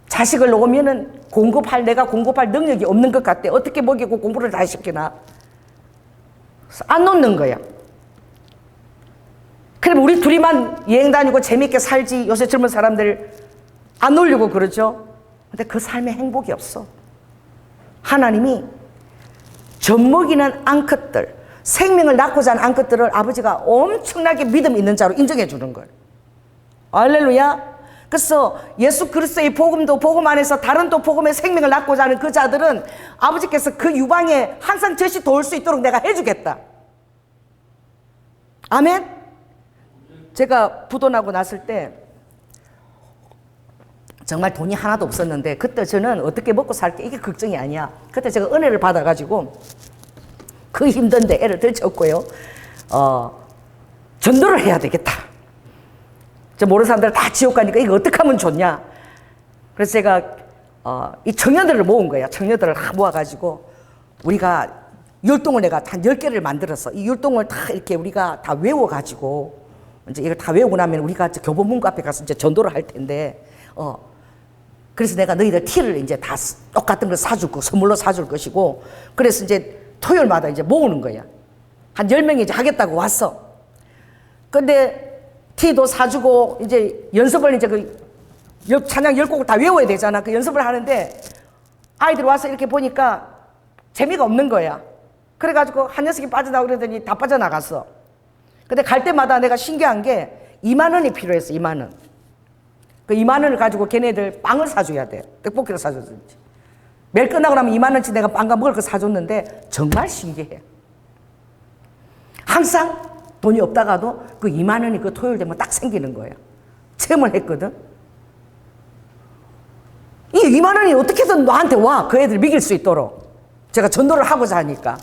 자식을 놓으면은 내가 공급할 능력이 없는 것 같아. 어떻게 먹이고 공부를 다 시키나? 안 놓는 거야. 그럼 우리 둘이만 여행 다니고 재밌게 살지. 요새 젊은 사람들 안 놀려고 그러죠. 근데 그 삶에 행복이 없어. 하나님이 젖먹이는 암컷들, 생명을 낳고자 하는 암컷들을 아버지가 엄청나게 믿음 있는 자로 인정해 주는 거예요. 할렐루야. 그래서 예수 그리스도의 복음도 복음 안에서 다른 또 복음의 생명을 낳고자 하는 그 자들은 아버지께서 그 유방에 항상 젖이 돌 수 있도록 내가 해주겠다. 아멘. 제가 부도나고 났을 때 정말 돈이 하나도 없었는데 그때 저는 어떻게 먹고 살게 이게 걱정이 아니야. 그때 제가 은혜를 받아가지고 그 힘든데 애를 들쳤고요. 전도를 해야 되겠다. 모르는 사람들 다 지옥 가니까 이거 어떻게 하면 좋냐. 그래서 제가 이 청년들을 모은 거야. 청년들을 모아가지고 우리가 율동을 내가 한 10개를 만들어서 이 율동을 다 이렇게 우리가 다 외워가지고 이제 이걸 다 외우고 나면 우리가 교보문고 앞에 가서 이제 전도를 할 텐데 그래서 내가 너희들 티를 이제 다 똑같은 걸 사줄 거 선물로 사줄 것이고 그래서 이제 토요일마다 이제 모으는 거야. 한 10명이 이제 하겠다고 왔어. 근데 티도 사주고 이제 연습을 이제 찬양 10곡을 다 외워야 되잖아. 그 연습을 하는데 아이들이 와서 이렇게 보니까 재미가 없는 거야. 그래가지고 한 녀석이 빠져나오고 그러더니 다 빠져나갔어. 근데 갈 때마다 내가 신기한 게 2만 원이 필요했어. 2만 원. 그 2만 원을 가지고 걔네들 빵을 사줘야 돼. 떡볶이를 사줬는지. 매일 끝나고 나면 2만 원치 내가 빵과 먹을 거 사줬는데 정말 신기해. 항상 돈이 없다가도 그 2만 원이 그 토요일 되면 딱 생기는 거예요. 체험을 했거든. 이 2만 원이 어떻게든 너한테 와. 그 애들 믿길 수 있도록. 제가 전도를 하고자 하니까.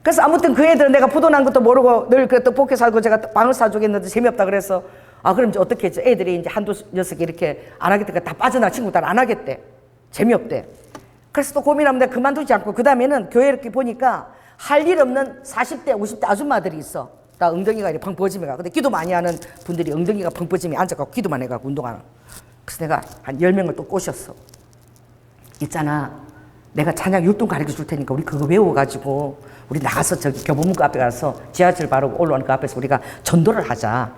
그래서 아무튼 그 애들은 내가 부도난 것도 모르고 늘 그 떡볶이 사고 제가 빵을 사주겠는데 재미없다 그래서 그럼 이제 어떻게 했죠? 애들이 이제 한두 녀석이 이렇게 안 하겠대. 다 빠져나 친구들 안 하겠대. 재미없대. 그래서 또 고민하면 내가 그만두지 않고 그 다음에는 교회 이렇게 보니까 할 일 없는 40대, 50대 아줌마들이 있어. 나 엉덩이가 이렇게 펑퍼짐해가. 근데 기도 많이 하는 분들이 엉덩이가 펑퍼짐해 앉아갖고 기도만 해갖고 운동하는. 그래서 내가 한 10명을 또 꼬셨어. 있잖아. 내가 찬양 율동 가르쳐 줄 테니까 우리 그거 외워가지고 우리 나가서 저기 교보문고 앞에 가서 지하철 바로 올라오는 그 앞에서 우리가 전도를 하자.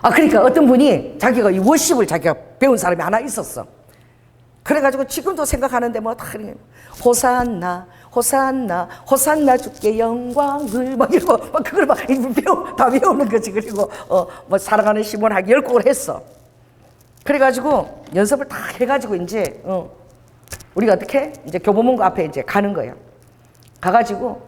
아, 그러니까 어떤 분이 자기가 이 워십을 자기가 배운 사람이 하나 있었어. 그래가지고 지금도 생각하는데 뭐 다 호산나 호산나 호산나 주께 영광을 막 이러고 막 그걸 막 다 외우는 거지. 그리고 뭐 사랑하는 시몬하기 10곡을 했어. 그래가지고 연습을 다 해가지고 이제 우리가 어떻게 이제 교보문고 앞에 이제 가는 거야. 가가지고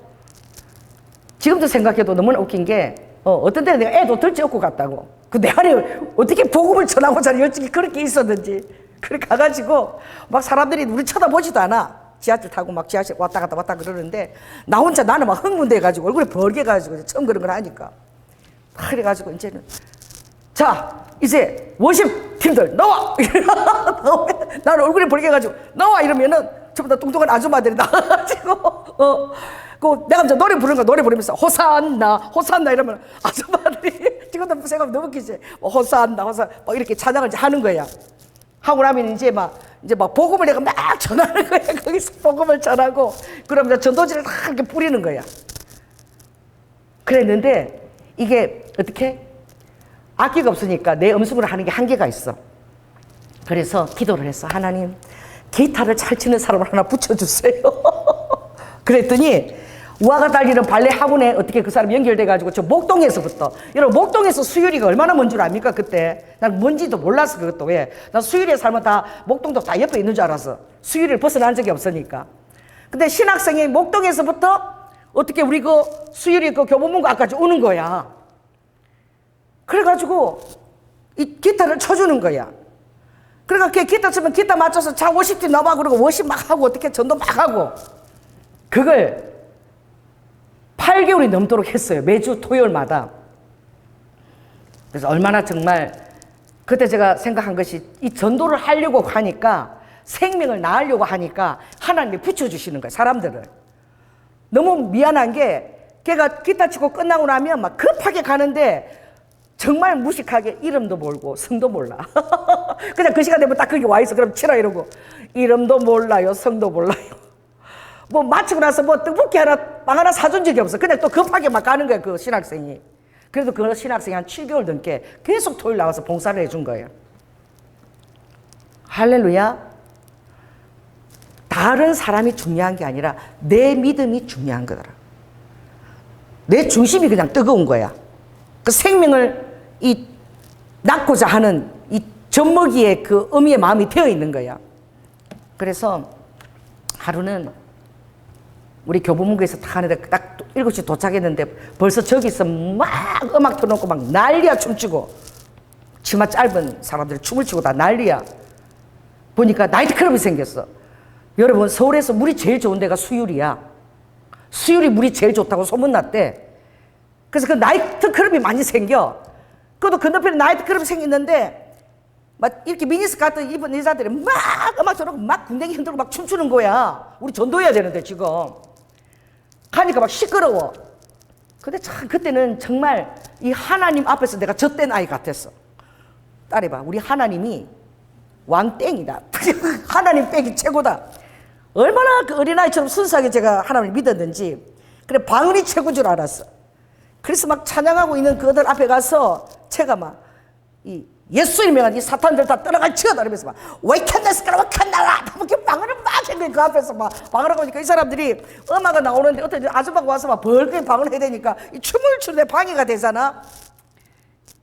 지금도 생각해도 너무나 웃긴 게 어떤 때는 내가 애도 들쳐업고 갔다고. 그 내 안에 어떻게 복음을 전하고자 열정이 그렇게 있었는지. 그래 가가지고 막 사람들이 우리 쳐다보지도 않아. 지하철 타고 막 지하철 왔다 갔다 왔다 그러는데 나 혼자 나는 막 흥분돼가지고 얼굴에 벌게가지고 처음 그런 걸 하니까. 그래가지고 이제는 자 이제 워십 팀들 나와. 나는 얼굴에 벌게가지고 나와 이러면은 전부 다 뚱뚱한 아줌마들이 나와가지고 그 내가 이제 노래 부르는 거 노래 부르면서 호산나 호산나 이러면 아줌마들이 지금도 생각하면 너무 웃기지. 호산나 호산 막 이렇게 찬양을 이제 하는 거야. 하고 나면 이제 막 복음을 내가 막 전하는 거야. 거기서 복음을 전하고 그럼 이제 전도지를 다 이렇게 뿌리는 거야. 그랬는데 이게 어떻게 악기가 없으니까 내 음성으로 하는 게 한계가 있어. 그래서 기도를 했어. 하나님 기타를 잘 치는 사람을 하나 붙여주세요. 그랬더니 우아가 딸리는 발레 학원에 어떻게 그 사람 연결돼가지고 저 목동에서부터 여러분 목동에서 수유리가 얼마나 먼 줄 압니까 그때? 난 뭔지도 몰랐어 그것도. 왜? 난 수유리에 살면 다 목동도 다 옆에 있는 줄 알았어. 수유리를 벗어난 적이 없으니까. 근데 신학생이 목동에서부터 어떻게 우리 그 수유리 그 교보문고 앞까지 오는 거야. 그래가지고 이 기타를 쳐주는 거야. 그러니까 기타 치면 기타 맞춰서 자 워십팀 넣어봐 그러고 워십 막 하고 어떻게 전도 막 하고 그걸 8개월이 넘도록 했어요. 매주 토요일마다. 그래서 얼마나 정말 그때 제가 생각한 것이 이 전도를 하려고 하니까 생명을 낳으려고 하니까 하나님이 붙여주시는 거예요. 사람들을. 너무 미안한 게 걔가 기타 치고 끝나고 나면 막 급하게 가는데 정말 무식하게 이름도 모르고 성도 몰라. 그냥 그 시간 되면 딱 거기 와 있어. 그럼 치라 이러고 이름도 몰라요. 성도 몰라요. 뭐 마치고 나서 뭐 떡볶이 하나 빵 하나 사준 적이 없어. 그냥 또 급하게 막 가는 거야 그 신학생이. 그래도 그 신학생이 한 7개월 넘게 계속 토요일 나와서 봉사를 해준 거예요. 할렐루야. 다른 사람이 중요한 게 아니라 내 믿음이 중요한 거더라. 내 중심이 그냥 뜨거운 거야. 그 생명을 이 낳고자 하는 이 젖먹이의 그 어미의 마음이 되어 있는 거야. 그래서 하루는 우리 교보문고에서 다 하는데 딱 7시 도착했는데 벌써 저기서 막 음악 틀어놓고 막 난리야 춤추고 치마 짧은 사람들이 춤을 추고 다 난리야. 보니까 나이트클럽이 생겼어. 여러분 서울에서 물이 제일 좋은 데가 수유리야. 수유리 물이 제일 좋다고 소문났대. 그래서 그 나이트클럽이 많이 생겨. 그것도 건너편에 나이트클럽이 생겼는데 막 이렇게 미니스커트 입은 여자들이 막 음악 틀어놓고 막 군댕이 흔들고 막 춤추는 거야. 우리 전도해야 되는데 지금. 가니까 막 시끄러워. 근데 참 그때는 정말 이 하나님 앞에서 내가 젖된 아이 같았어. 딸이 봐. 우리 하나님이 왕땡이다. 하나님 땡이 최고다. 얼마나 그 어린아이처럼 순수하게 제가 하나님을 믿었는지. 그래 방언이 최고인 줄 알았어. 그래서 막 찬양하고 있는 그들 앞에 가서 제가 막 이 예수 이름에 이 사탄들 다 떠나가 치어다니면서 막 웨이캔네스카라 웨이캔나라 이렇게 방언을 막 했는데 그 앞에서 막 방언하고 있으니까 이 사람들이 음악이 나오는데 어떤 아줌마가 와서 막 벌겋게 방언을 해야 되니까 이 춤을 추는데 방해가 되잖아.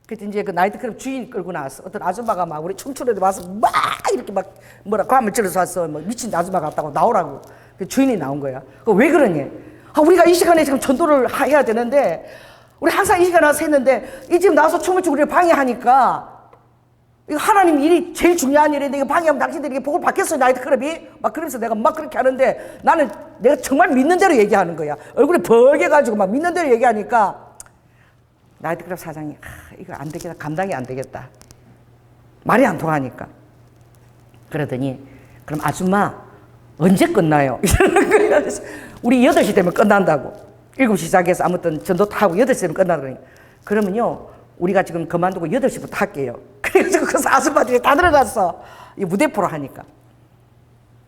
그때 이제 그 나이트클럽 주인 끌고 나왔어. 어떤 아줌마가 막 우리 춤추는데 와서 막 이렇게 막 뭐라 감을 찔러서 왔어. 뭐 미친 아줌마 같다고 나오라고. 그 주인이 나온 거야. 왜 그러니? 우리가 이 시간에 지금 전도를 해야 되는데 우리 항상 이 시간에 와서 했는데 이 지금 나와서 춤을 추고 우리를 방해하니까 이거 하나님 일이 제일 중요한 일인데 이거 방해하면 당신들이 복을 받겠어요 나이트클럽이? 막 그러면서 내가 막 그렇게 하는데 나는 내가 정말 믿는 대로 얘기하는 거야. 얼굴이 벌게가지고 막 믿는 대로 얘기하니까 나이트클럽 사장이 이거 안 되겠다. 감당이 안 되겠다. 말이 안 통하니까. 그러더니 그럼 아줌마 언제 끝나요? 이러는 거야. 우리 8시 되면 끝난다고. 7시 시작해서 아무튼 전도 타고 8시면 끝나거든요. 그러면요, 우리가 지금 그만두고 8시부터 할게요. 그래가지고 그 아줌마들이 다 들어갔어. 이 무대포로 하니까.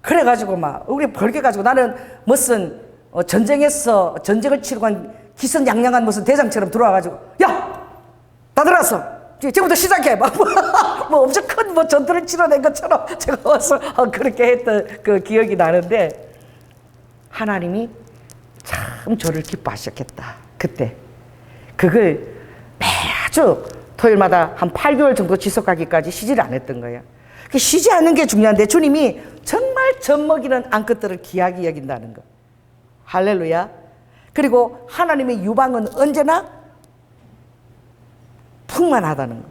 그래가지고 막, 우리 벌게가지고 나는 무슨 전쟁에서 전쟁을 치르고 한 기선양양한 무슨 대장처럼 들어와가지고, 야! 다 들어왔어! 지금부터 시작해! 막, 뭐 엄청 큰 뭐 전투를 치러낸 것처럼 제가 와서 그렇게 했던 그 기억이 나는데, 하나님이 참 저를 기뻐하셨겠다. 그때. 그걸 매주 토요일마다 한 8개월 정도 지속하기까지 쉬지를 안 했던 거예요. 쉬지 않는 게 중요한데 주님이 정말 젖먹이는 암컷들을 귀하게 여긴다는 거. 할렐루야. 그리고 하나님의 유방은 언제나 풍만하다는 거.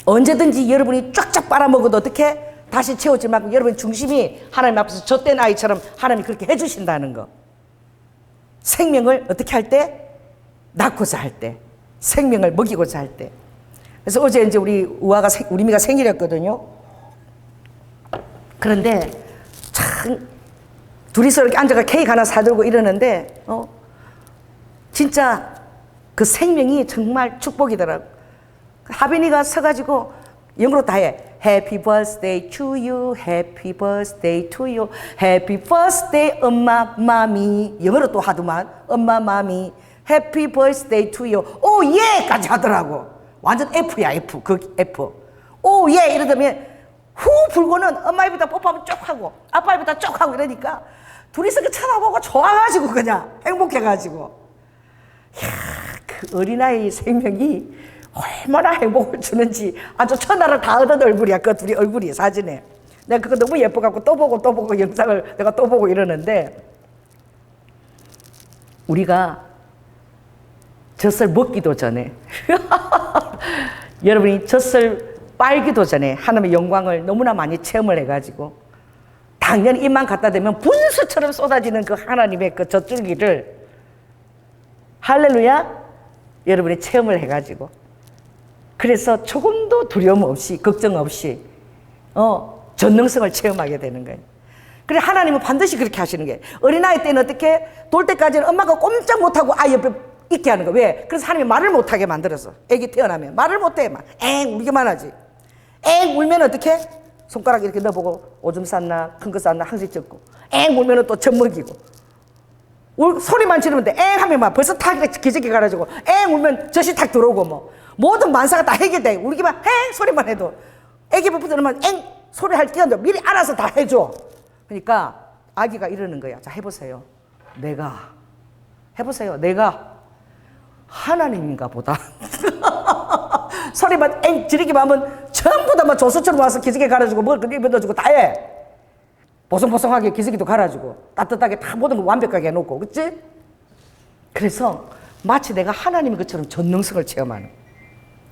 언제든지 여러분이 쫙쫙 빨아먹어도 어떻게 다시 채워질 만큼 여러분 중심이 하나님 앞에서 젖된 아이처럼 하나님이 그렇게 해주신다는 거. 생명을 어떻게 할 때? 낳고자 할 때. 생명을 먹이고자 할 때. 그래서 어제 이제 우리 미가 생일이었거든요. 그런데 참 둘이서 이렇게 앉아가 케이크 하나 사들고 이러는데 진짜 그 생명이 정말 축복이더라고. 하빈이가 서가지고 영어로 다 해. Happy birthday to you, happy birthday to you, happy birthday 엄마 마미. 영어로 또 하더만 엄마 마미, happy birthday to you. 오 예까지 하더라고. 완전 F야 F. 그 F. 오 예 이러더면 후 불고는 엄마 입에다 뽀뽀하면 쪽 하고 아빠 입에다 쪽 하고 이러니까 둘이서 그 쳐다보고 좋아가지고 그냥 행복해가지고. 이야, 그 어린아이 생명이 얼마나 행복을 주는지 아주 천하를 다 얻은 얼굴이야. 그 둘이 얼굴이 사진에. 내가 그거 너무 예뻐갖고 또 보고 영상을 내가 또 보고 이러는데, 우리가 젖을 먹기도 전에 여러분이 젖을 빨기도 전에 하나님의 영광을 너무나 많이 체험을 해가지고 당연히 입만 갖다 대면 분수처럼 쏟아지는 그 하나님의 그 젖줄기를 할렐루야 여러분이 체험을 해가지고, 그래서 조금도 두려움 없이 걱정 없이 전능성을 체험하게 되는 거예요. 그래 하나님은 반드시 그렇게 하시는 거예요. 어린아이 때는 어떻게 돌 때까지는 엄마가 꼼짝 못하고 아이 옆에 있게 하는 거야. 왜? 그래서 하나님이 말을 못하게 만들었어. 애기 태어나면 말을 못해. 막 엥 울기만 하지. 엥 울면 어떻게? 손가락 이렇게 넣어보고 오줌 쌌나 큰 거 쌌나 항상 적고, 엥 울면 또 젖 먹이고, 소리만 지르면 돼. 엥 하면 막 벌써 탁 기저귀 갈아주고, 엥 울면 젖이 탁 들어오고, 뭐 모든 만사가 다 해결돼. 울기만 엥 소리만 해도 애기 부부들은 엥 소리 할 끼가 미리 알아서 다 해줘. 그러니까 아기가 이러는 거야. 자 해보세요. 내가 하나님인가 보다. 소리만 엥 지르기만 하면 전부 다 막 조수처럼 와서 기저귀 갈아주고 뭘 그렇게 입어주고 다 해. 보송보송하게 기저귀도 갈아주고 따뜻하게 다 모든 거 완벽하게 해놓고, 그치? 그래서 마치 내가 하나님인 것처럼 전능성을 체험하는.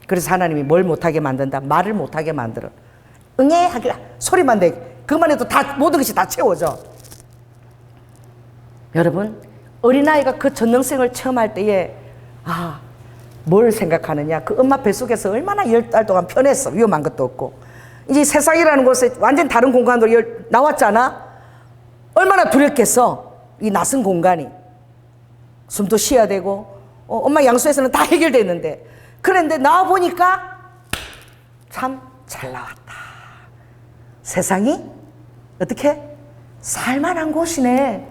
그래서 하나님이 뭘 못하게 만든다? 말을 못하게 만들어. 응애 하기라 소리만 내. 그만 해도 다 모든 것이 다 채워져. 여러분 어린아이가 그 전능성을 체험할 때에 뭘 생각하느냐? 그 엄마 뱃속에서 얼마나 10달 동안 편했어. 위험한 것도 없고. 이제 세상이라는 곳에 완전 다른 공간으로 나왔잖아. 얼마나 두렵겠어. 이 낯선 공간이. 숨도 쉬어야 되고 엄마 양수에서는 다 해결됐는데, 그런데 나와보니까 참 잘 나왔다. 세상이 어떻게 살만한 곳이네.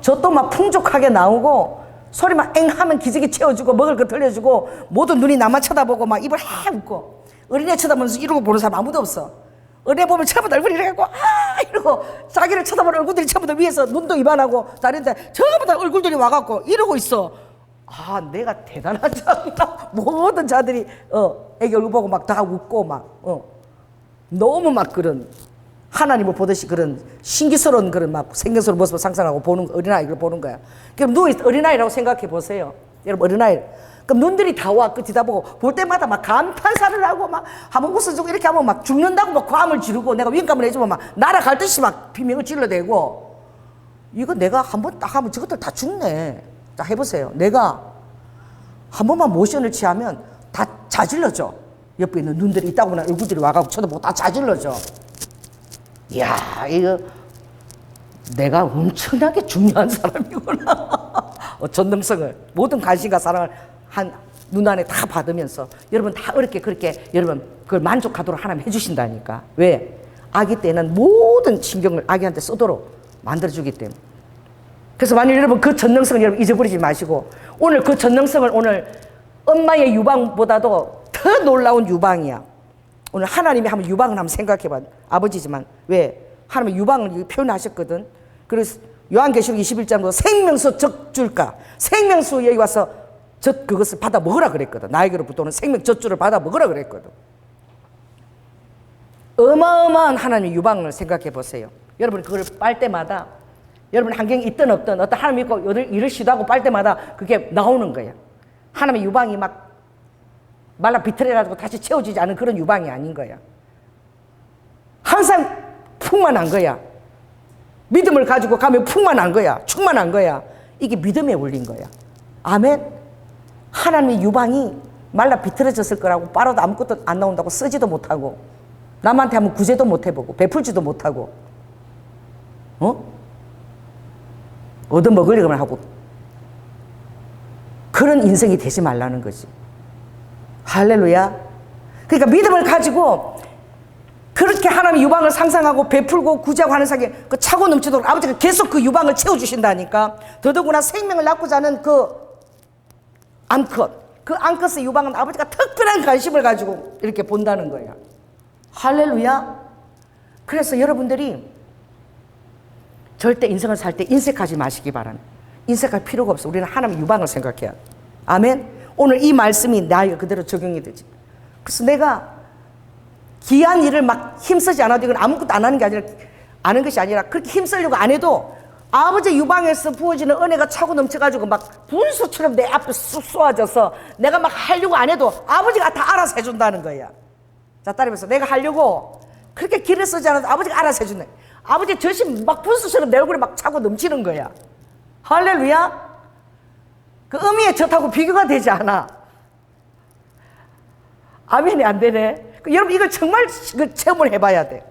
젖도 막 풍족하게 나오고, 소리만 엥 하면 기저귀 채워주고 먹을 거 들려주고, 모든 눈이 나만 쳐다보고 막 입을 해 웃고. 어린애 쳐다보면서 이러고 보는 사람 아무도 없어. 어린애 보면 전부 다 얼굴이 이래갖고 이러고, 자기를 쳐다보는 얼굴들이 전부 다 위에서 눈도 이만하고 다른데 전부 다 얼굴들이 와갖고 이러고 있어. 내가 대단하지 않나. 모든 자들이 애기 얼굴 보고 막 다 웃고 막 너무 막 그런 하나님을 보듯이 그런 신기스러운 그런 막 생경스러운 모습을 상상하고 보는 어린아이를 보는 거야. 그럼 누워있어. 어린아이라고 생각해 보세요. 여러분 어린아이. 그럼 눈들이 다 와. 그 뒤다보고 볼 때마다 막 감탄사를 하고 막 한번 웃어주고 이렇게 하면 막 죽는다고 막 과음을 지르고, 내가 윙감을 해주면 막 날아갈 듯이 막 비명을 질러대고. 이거 내가 한번 딱 하면 저것들 다 죽네. 자 해보세요. 내가 한 번만 모션을 취하면 다 자질러져. 옆에 있는 눈들이 있다고 보면 얼굴들이 와가지고 쳐다보고 다 자질러져. 이야 이거 내가 엄청나게 중요한 사람이구나. 전능성을, 모든 관심과 사랑을 한 눈안에 다 받으면서 여러분 다 어렵게 그렇게 여러분 그걸 만족하도록 하나님 해주신다니까. 왜? 아기 때는 모든 신경을 아기한테 쓰도록 만들어주기 때문에. 그래서 만일 여러분 그 전능성을 여러분 잊어버리지 마시고, 오늘 그 전능성을 오늘 엄마의 유방보다도 더 놀라운 유방이야. 오늘 하나님이 한번 유방을 한번 생각해봐. 아버지지만 왜? 하나님이 유방을 표현하셨거든. 그래서 요한계시록 21장도 생명수 젖줄까, 생명수 여기 와서 그것을 받아 먹으라 그랬거든. 나에게로부터 오는 생명 젖줄을 받아 먹으라 그랬거든. 어마어마한 하나님의 유방을 생각해 보세요. 여러분 그걸 빨 때마다 여러분 환경이 있든 없든 어떤 하나님 믿고 일을 시도하고 빨 때마다 그게 나오는 거야. 하나님의 유방이 막 말라 비틀어가지고 다시 채워지지 않은 그런 유방이 아닌 거야. 항상 풍만한 거야. 믿음을 가지고 가면 풍만한 거야. 충만한 거야. 이게 믿음에 올린 거야. 아멘. 하나님의 유방이 말라 비틀어졌을 거라고 빨아도 아무것도 안 나온다고 쓰지도 못하고, 남한테 한번 구제도 못 해보고 베풀지도 못하고, 얻어먹으려고만 하고, 그런 인생이 되지 말라는 거지. 할렐루야. 그러니까 믿음을 가지고 그렇게 하나님의 유방을 상상하고 베풀고 구제하고 하는 사이에 그 차고 넘치도록 아버지가 계속 그 유방을 채워주신다니까. 더더구나 생명을 낳고자 하는 그 암컷, 그 암컷의 유방은 아버지가 특별한 관심을 가지고 이렇게 본다는 거야. 할렐루야. 그래서 여러분들이 절대 인생을 살 때 인색하지 마시기 바랍니다. 인색할 필요가 없어. 우리는 하나님의 유방을 생각해야 돼. 아멘. 오늘 이 말씀이 나에게 그대로 적용이 되지. 그래서 내가 귀한 일을 막 힘쓰지 않아도, 이건 아무것도 안 하는 게 아니라, 아는 것이 아니라 그렇게 힘쓰려고 안 해도 아버지 유방에서 부어지는 은혜가 차고 넘쳐가지고 막 분수처럼 내 앞에 쑥 쏘아져서 내가 막 하려고 안 해도 아버지가 다 알아서 해준다는 거야. 자, 따라해서 내가 하려고 그렇게 길을 쓰지 않아도 아버지가 알아서 해준다. 아버지 젖이 막 분수처럼 내 얼굴에 막 차고 넘치는 거야. 할렐루야. 그 의미의 젖하고 비교가 되지 않아. 아멘이 안 되네. 여러분 이걸 정말 체험을 해봐야 돼.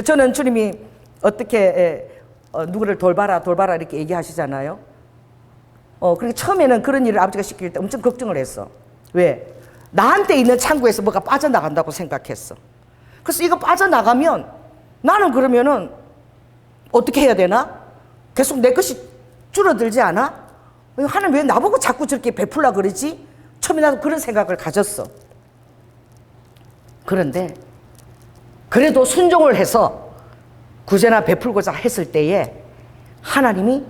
저는 주님이 어떻게 누구를 돌봐라 이렇게 얘기하시잖아요. 그렇게 처음에는 그런 일을 아버지가 시킬 때 엄청 걱정을 했어. 왜? 나한테 있는 창고에서 뭐가 빠져나간다고 생각했어. 그래서 이거 빠져나가면 나는 그러면은 어떻게 해야 되나? 계속 내 것이 줄어들지 않아? 하나님 왜 나보고 자꾸 저렇게 베풀라 그러지? 처음에 나도 그런 생각을 가졌어. 그런데 그래도 순종을 해서 구제나 베풀고자 했을 때에 하나님이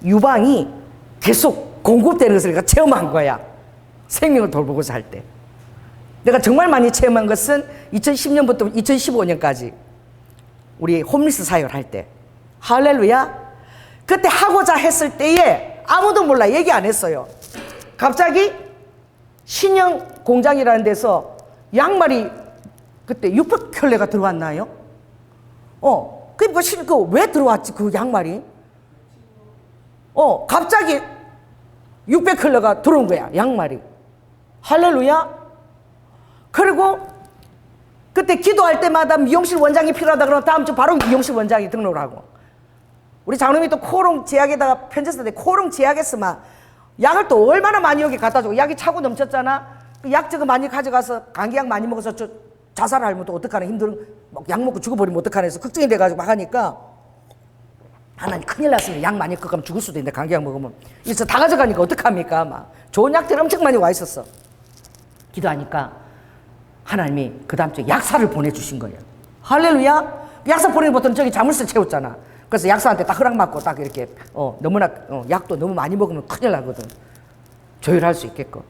유방이 계속 공급되는 것을 내가 체험한 거야. 생명을 돌보고자 할 때. 내가 정말 많이 체험한 것은 2010년부터 2015년까지 우리 홈리스 사역을 할 때. 할렐루야. 그때 하고자 했을 때에 아무도 몰라. 얘기 안 했어요. 갑자기 신형 공장이라는 데서 양말이 그때 600켤레가 들어왔나요? 왜 들어왔지 그 양말이? 갑자기 600켤레가 들어온 거야, 양말이. 할렐루야. 그리고 그때 기도할 때마다 미용실 원장이 필요하다 그러면 다음 주 바로 미용실 원장이 등록을 하고, 우리 장로님이 또 코롱 제약에다가 편지 썼는데 코롱 제약에서만 약을 또 얼마나 많이 여기 갖다 주고, 약이 차고 넘쳤잖아. 그 약 저거 많이 가져가서 감기약 많이 먹어서 자살하면 또 어떡하나, 약 먹고 죽어버리면 어떡하나 해서 걱정이 돼가지고 막 하니까, 하나님 큰일 났으면 약 많이 먹으면 죽을 수도 있는데 감기약 먹으면 그래서 다 가져가니까 어떡합니까? 막 좋은 약들이 엄청 많이 와 있었어. 기도하니까 하나님이 그 다음 주에 약사를 보내주신 거예요. 할렐루야. 약사 보내는 보통 저기 자물쇠 채웠잖아. 그래서 약사한테 딱 허락 받고 딱 이렇게 너무나 약도 너무 많이 먹으면 큰일 나거든. 조율할 수 있게끔.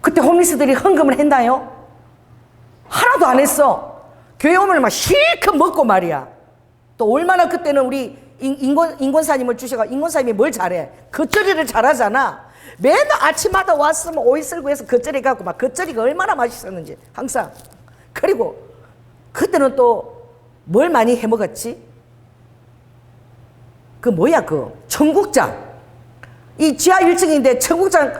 그때 홈리스들이 헌금을 했나요? 하나도 안 했어. 교회 오면 막 실컷 먹고 말이야. 또 얼마나 그때는 우리 인권사님을 주셔가, 인권사님이 뭘 잘해? 겉절이를 잘하잖아. 매일 아침마다 왔으면 오이 쓸고 해서 겉절이 갖고 막 겉절이가 얼마나 맛있었는지 항상. 그리고 그때는 또 뭘 많이 해 먹었지? 그 뭐야 그 청국장. 이 지하 1층인데 청국장.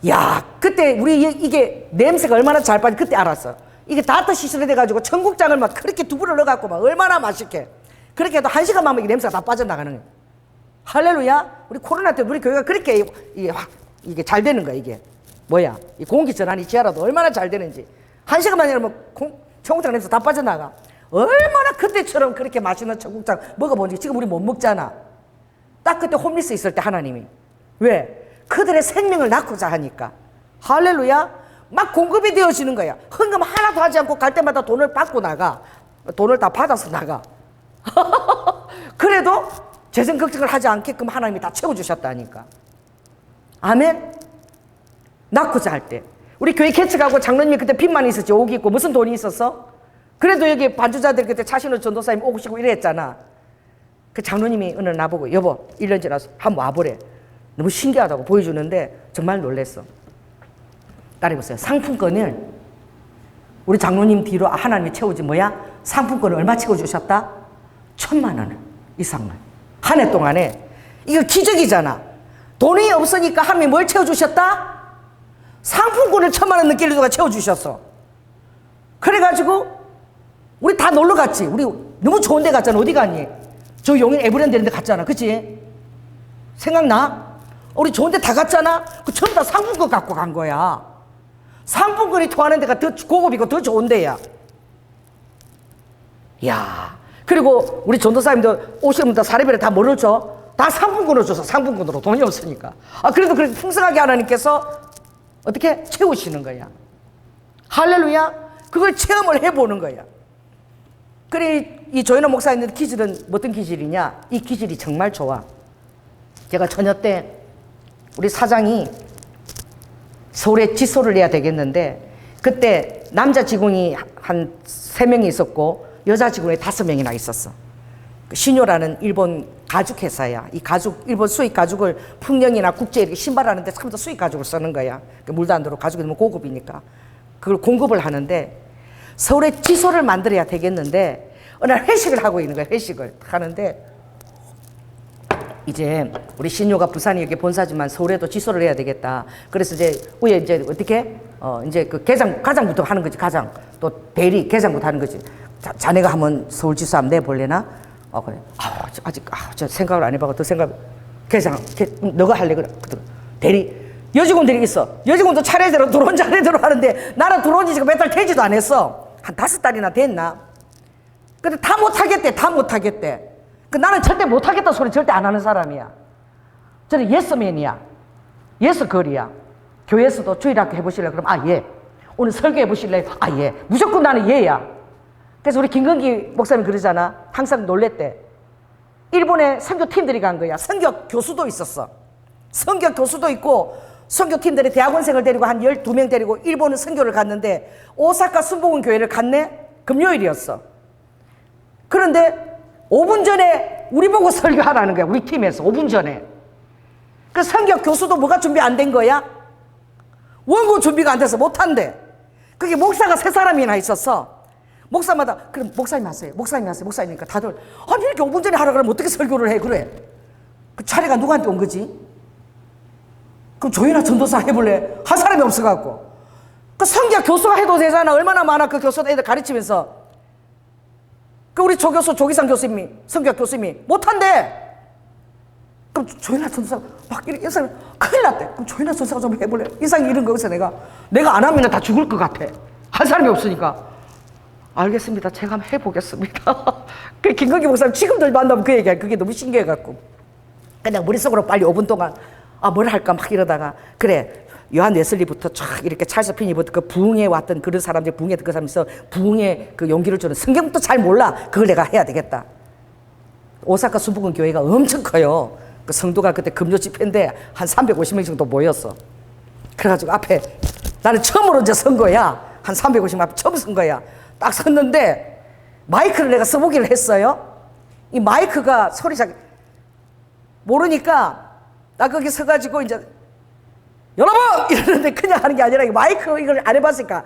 야, 그때 우리 이게 냄새가 얼마나 잘 빠지, 그때 알았어. 이게 다트 시설이 돼가지고 청국장을 막 그렇게 두부를 넣어갖고 막 얼마나 맛있게. 그렇게 해도 1시간만 하면 이 냄새가 다 빠져나가는 거예요. 할렐루야. 우리 코로나 때 우리 교회가 그렇게 이게 잘 되는 거야. 이게 뭐야, 이 공기 전환이 지하라도 얼마나 잘 되는지. 1시간만 이러면 청국장 냄새 다 빠져나가. 얼마나 그때처럼 그렇게 맛있는 청국장 먹어보는지. 지금 우리 못 먹잖아. 딱 그때 홈리스 있을 때 하나님이 왜? 그들의 생명을 낳고자 하니까. 할렐루야. 막 공급이 되어지는 거야. 헌금 하나도 하지 않고 갈 때마다 돈을 받고 나가. 돈을 다 받아서 나가. 그래도 재정 걱정을 하지 않게끔 하나님이 다 채워주셨다니까. 아멘. 낳고자 할 때 우리 교회 개척하고 장로님이 그때 빚만 있었지. 옥이 있고 무슨 돈이 있었어? 그래도 여기 반주자들 그때 차신호 전도사님 오시고 이랬잖아. 그 장로님이 어느 날 나보고 여보 1년 지나서 한번 와보래. 너무 신기하다고 보여주는데 정말 놀랬어. 따라해보세요. 상품권을 우리 장로님 뒤로 하나님이 채우지 뭐야? 상품권을 얼마 채워주셨다? 1,000만 원 이상을 한 해 동안에. 이거 기적이잖아. 돈이 없으니까 하나님이 뭘 채워주셨다? 상품권을 1,000만 원 넘게 누가 채워주셨어. 그래가지고 우리 다 놀러 갔지. 우리 너무 좋은 데 갔잖아. 어디 갔니? 저 용인 에브랜드 이런 데 갔잖아. 그치? 생각나? 우리 좋은 데 다 갔잖아. 그 전부 다 상품권 갖고 간 거야. 상품권이 통하는 데가 더 고급이고 더 좋은 데야. 야, 그리고 우리 전도사님도 오시는 분들 사례비를 다 뭐를 줘? 다 상품권으로 줘서. 상품권으로. 돈이 없으니까. 그래도 그렇게 풍성하게 하나님께서 어떻게 채우시는 거야. 할렐루야. 그걸 체험을 해보는 거야. 그래, 이 조현호 목사님들 기질은 어떤 기질이냐? 이 기질이 정말 좋아. 제가 처녀 때 우리 사장이 서울에 지소를 내야 되겠는데 그때 남자 직원이 한 3명이 있었고 여자 직원이 5명이나 있었어. 신요라는 일본 가죽 회사야. 이 가죽, 일본 수입 가죽을 풍령이나 국제 이렇게 신발하는 데 처음부터 수입 가죽을 쓰는 거야. 물도 안 들어. 가죽이 너무 고급이니까. 그걸 공급을 하는데 서울에 지소를 만들어야 되겠는데 어느 날 회식을 하고 있는 거야. 회식을 하는데 이제 우리 신요가 부산이 이렇게 본사지만 서울에도 지소를 해야 되겠다. 그래서 이제 위에 이제 어떻게 이제 그 가장부터 하는 거지. 가장 또 대리 계장부터 하는 거지. 자네가 한번 서울 지소 한번 내볼래나? 그래. 아직 저 생각을 안 해봐고 더 생각. 계장 너가 할래 그래. 대리 여직원들이 있어. 여직원도 차례대로 들어온 차례대로 하는데 나는 들어온 지 지금 몇 달 되지도 않았어. 한 5달이나 됐나? 근데 다 못하겠대. 다 못하겠대. 나는 절대 못하겠다 소리 절대 안 하는 사람이야. 저는 예스맨이야. 예스걸이야. 교회에서도 주일학교 해보실래? 그럼 예. 오늘 설교 해보실래? 예. 무조건 나는 예야. 그래서 우리 김건기 목사님 그러잖아. 항상 놀랬대. 일본에 선교팀들이 간 거야. 선교 교수도 있었어. 선교 교수도 있고 선교팀들이 대학원생을 데리고 한 12명 데리고 일본을 선교를 갔는데 오사카 순복음 교회를 갔네. 금요일이었어. 그런데 5분 전에 우리 보고 설교하라는 거야. 우리 팀에서 5분 전에. 그 선교 교수도 뭐가 준비 안 된 거야? 원고 준비가 안 돼서 못한대. 그게 목사가 3사람이나 있었어. 목사마다 그럼 목사님 하세요. 목사님 하세요. 목사님이니까 다들 아니 이렇게 5분 전에 하라 그러면 어떻게 설교를 해? 그래. 그 차례가 누구한테 온 거지? 그럼 조연아 전도사 해볼래? 한 사람이 없어갖고. 그 성경 교수가 해도 되잖아. 얼마나 많아 그 교수 애들 가르치면서. 그 우리 조교수 조기상 교수님이 성경 교수님이 못한대. 그럼 조연아 전도사 막 이렇게 인상 큰일 났대. 그럼 조연아 전도사가 좀 해볼래? 인상이 이런 거여서 내가 안 하면 다 죽을 것 같아. 한 사람이 없으니까. 알겠습니다. 제가 한번 해보겠습니다. 그 김건기 목사님 지금도 만나면 그 얘기야. 그게 너무 신기해갖고. 그냥 머릿속으로 빨리 5분 동안 뭘 할까 막 이러다가 그래 요한 웨슬리부터 쫙 이렇게 찰스 피니부터 그 부흥에 왔던 그런 사람들 부흥에 그 사람에서 부흥의 그 용기를 주는 성경도 잘 몰라. 그걸 내가 해야 되겠다. 오사카 순복음 교회가 엄청 커요. 그 성도가 그때 금요 집회인데 한 350명 정도 모였어. 그래가지고 앞에 나는 처음으로 이제 선 거야. 한 350명 앞에 처음 선 거야. 딱 섰는데 마이크를 내가 써보기를 했어요. 이 마이크가 소리 잘 모르니까 나 거기 서가지고 이제 여러분! 이러는데 그냥 하는 게 아니라 마이크 이걸 안 해봤으니까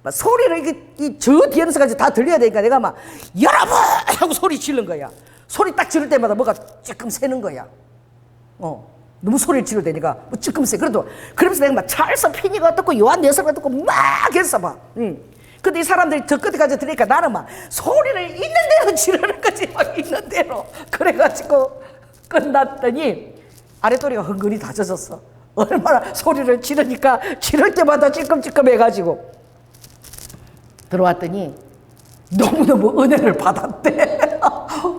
소리를 저 뒤에는 서가지고 다 들려야 되니까 내가 막 여러분! 하고 소리 지르는 거야. 소리 딱 지를 때마다 뭐가 조금 새는 거야. 너무 소리를 지르되니까 뭐 조금 새. 그래도 그러면서 내가 막 찰스 피니가 어떻고 요한 웨슬리가 어떻고 막 했어 봐. 근데 이 사람들이 저 끝에까지 들으니까 나는 막 소리를 있는 대로 지르는 거지. 막 있는 대로. 그래가지고 끝났더니 아랫도리가 흥건히 다 젖었어. 얼마나 소리를 지르니까 지를 때마다 찔끔찔끔 해가지고 들어왔더니 너무너무 은혜를 받았대.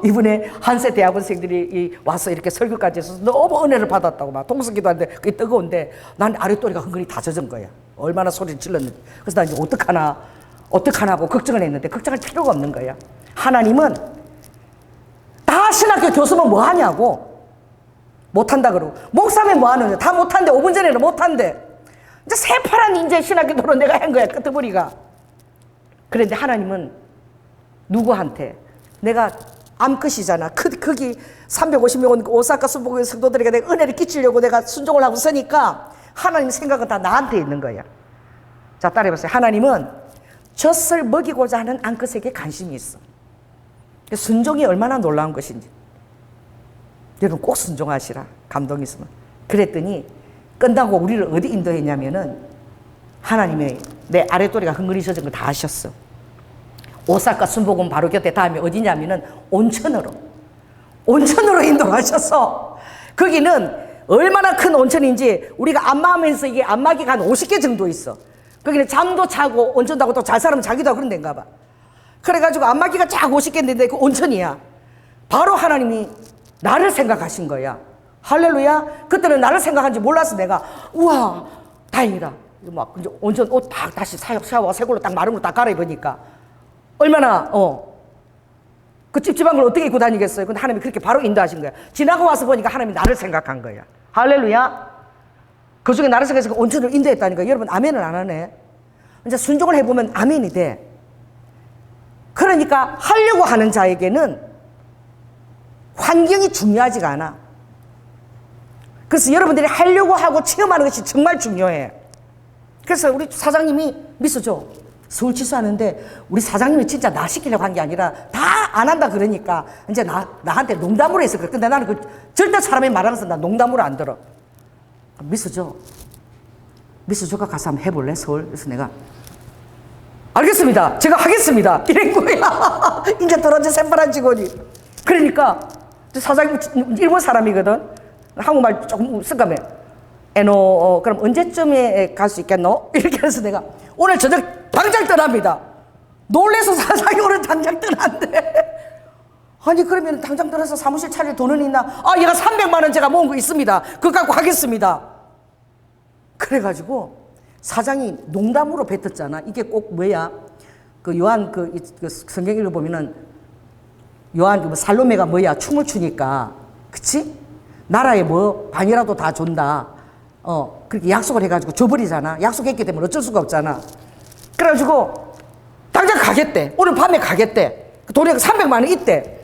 이번에 한세 대학원생들이 와서 이렇게 설교까지 해서 너무 은혜를 받았다고 막 동성기도 하는데 그게 뜨거운데 난 아랫도리가 흥건히 다 젖은 거야. 얼마나 소리를 질렀는지. 그래서 나 이제 어떡하나 하고 걱정을 했는데 걱정할 필요가 없는 거야. 하나님은 다 신학교 교수면 뭐 하냐고. 못한다 그러고. 목사면 뭐 하느냐. 다 못한대. 5분 전에는 못한대. 이제 새파란 인재 신학교도로 내가 한 거야. 끄트머리가. 그런데 하나님은 누구한테? 내가 암컷이잖아. 거기 350명 온 오사카 순복음 성도들에게 내가 은혜를 끼치려고 내가 순종을 하고 서니까 하나님 생각은 다 나한테 있는 거야. 자, 따라해보세요. 하나님은 젖을 먹이고자 하는 암컷에게 관심이 있어. 순종이 얼마나 놀라운 것인지. 여러분 꼭 순종하시라. 감동이 있으면. 그랬더니 끝나고 우리를 어디 인도했냐면은 하나님의 내 아랫도리가 흥건히 젖은 걸 다 아셨어. 오사카 순복음 바로 곁에 다음에 어디냐면은 온천으로 인도하셔서 거기는 얼마나 큰 온천인지 우리가 안마하면서 이게 안마기가 한 50개 정도 있어. 거기는 잠도 자고 온천도 하고 또 잘 사람 자기도 하고 그런 데인가 봐. 그래가지고 안마기가 쫙 50개인데 그 온천이야. 바로 하나님이 나를 생각하신 거야. 할렐루야. 그때는 나를 생각한지 몰라서 내가 우와 다행이다. 막 이제 온천 옷 딱 다시 샤워 새 걸로 딱 마른 거 딱 갈아입으니까 얼마나 그 찝찝한 걸 어떻게 입고 다니겠어요. 근데 하나님이 그렇게 바로 인도하신 거야. 지나고 와서 보니까 하나님이 나를 생각한 거야. 할렐루야. 그 중에 나를 생각해서 온천을 인도했다니까. 여러분 아멘을 안 하네. 이제 순종을 해보면 아멘이 돼. 그러니까 하려고 하는 자에게는 환경이 중요하지가 않아. 그래서 여러분들이 하려고 하고 체험하는 것이 정말 중요해. 그래서 우리 사장님이 미소줘. 서울 취소하는데 우리 사장님이 진짜 나 시키려고 한 게 아니라 다 안 한다 그러니까 이제 나한테 농담으로 해서 그래. 근데 나는 그 절대 사람이 말하면서 나 농담으로 안 들어. 미소줘가 가서 한번 해볼래 서울? 그래서 내가 알겠습니다. 제가 하겠습니다. 이런 거야. 이제 떨어진 새파란 직원이. 그러니까 사장님 일본 사람이거든. 한국말 조금 습관해. 그럼 언제쯤에 갈 수 있겠노? 이렇게 해서 내가 오늘 저녁 당장 떠납니다. 놀래서 사장이 오늘 당장 떠난대. 아니 그러면 당장 떠나서 사무실 차릴 돈은 있나? 얘가 300만 원 제가 모은 거 있습니다. 그거 갖고 하겠습니다. 그래가지고 사장이 농담으로 뱉었잖아. 이게 꼭 뭐야? 그 요한 그 성경 읽어보면은 요한 그 살로메가 뭐야? 춤을 추니까 그치? 나라에 뭐 반이라도 다 준다. 그렇게 약속을 해가지고 줘버리잖아. 약속했기 때문에 어쩔 수가 없잖아. 그래가지고 당장 가겠대. 오늘 밤에 가겠대. 돈이 300만 원 있대.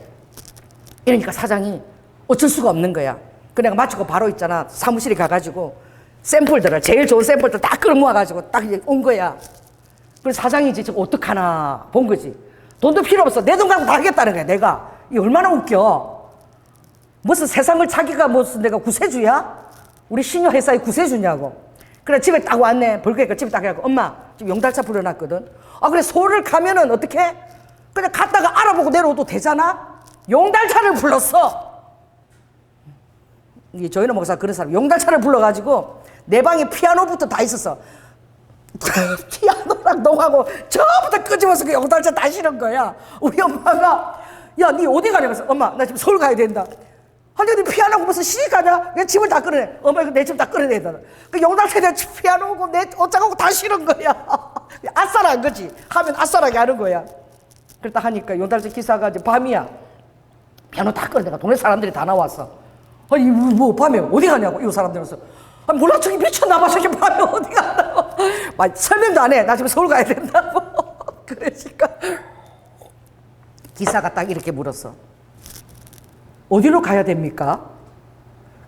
이러니까 사장이 어쩔 수가 없는 거야. 그 내가 마치고 바로 있잖아. 사무실에 가가지고 샘플들을 제일 좋은 샘플들 딱 끌어모아가지고 딱 이제 온 거야. 그래서 사장이 이제 저거 어떡하나 본 거지. 돈도 필요 없어. 내 돈 갖고 다 하겠다는 거야. 내가. 이 얼마나 웃겨. 무슨 세상을 자기가 무슨 내가 구세주야? 우리 신효 회사에 구세주냐고. 그래 집에 딱 왔네. 벌거니까 집에 딱 해갖고 엄마 지금 용달차 불러놨거든. 그래 서울을 가면은 어떻게? 그냥 갔다가 알아보고 내려오도 되잖아. 용달차를 불렀어. 이게 조현호 목사 그런 사람. 용달차를 불러가지고 내 방에 피아노부터 다 있었어. 피아노랑 농하고 저부터 끄집어서 그 용달차 다 실은 거야. 우리 엄마가 야 니 어디 가냐 그래서 엄마 나 지금 서울 가야 된다. 아니 니 피아노고 무슨 시집 가냐? 내 집을 다 끌어내. 엄마 내 집 다 끌어내다. 그 용달차에 피아노고 내 옷장하고 다 실은 거야. 아싸라한 거지. 하면 아싸라게 하는 거야. 그랬다 하니까 용달차 기사가 이제 밤이야. 피아노 다 끌어내가 동네 사람들이 다 나왔어. 아니 뭐 밤에 어디 가냐고 이 사람들에서. 몰라 저기 미쳤나봐 저기 밤에 어디 가냐고. 설명도 안 해. 나 지금 서울 가야 된다고. 그러니까 기사가 딱 이렇게 물었어. 어디로 가야 됩니까?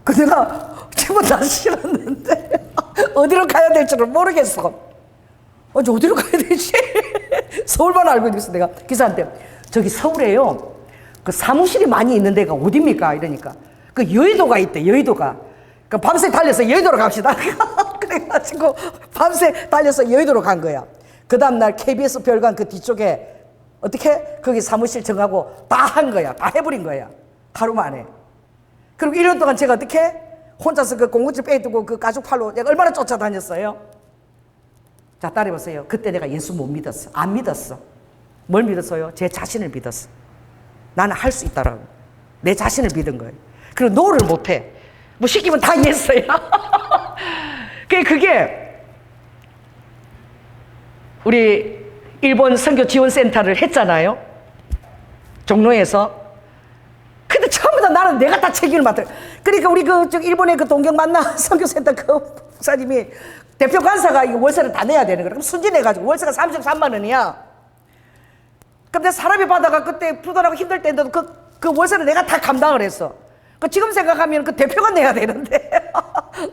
그 내가 집은 다 실었는데 어디로 가야 될 줄은 모르겠어. 어디로 가야 되지? 서울만 알고 있어. 내가 기사한테 저기 서울에요 그 사무실이 많이 있는 데가 어딥니까? 이러니까 그 여의도가 있대. 여의도가. 그 밤새 달려서 여의도로 갑시다. 그래가지고 밤새 달려서 여의도로 간 거야. 그 다음날 KBS 별관 그 뒤쪽에 어떻게 거기 사무실 정하고 다 한 거야. 다 해버린 거야. 하루 만에. 그리고 1년 동안 제가 어떻게 혼자서 그 공구집 빼두고 그 가죽 팔로 내가 얼마나 쫓아다녔어요. 자, 따라해보세요. 그때 내가 예수 못 믿었어. 안 믿었어. 뭘 믿었어요? 제 자신을 믿었어. 나는 할 수 있다라고. 내 자신을 믿은 거예요. 그리고 노를 못해. 뭐 시키면 다 이해했어요. 그게 우리 일본 선교 지원센터를 했잖아요. 종로에서. 근데 처음부터 나는 내가 다 책임을 맡아. 그러니까 우리 일본의 그 동경 만나 선교센터 그 목사님이 대표 간사가 이 월세를 다 내야 되는 거야. 그럼 순진해가지고 월세가 33만 원이야. 근데 사람이 받아가 그때 부도나고 힘들 때인데도 그 월세를 내가 다 감당을 했어. 지금 생각하면 그 대표가 내야 되는데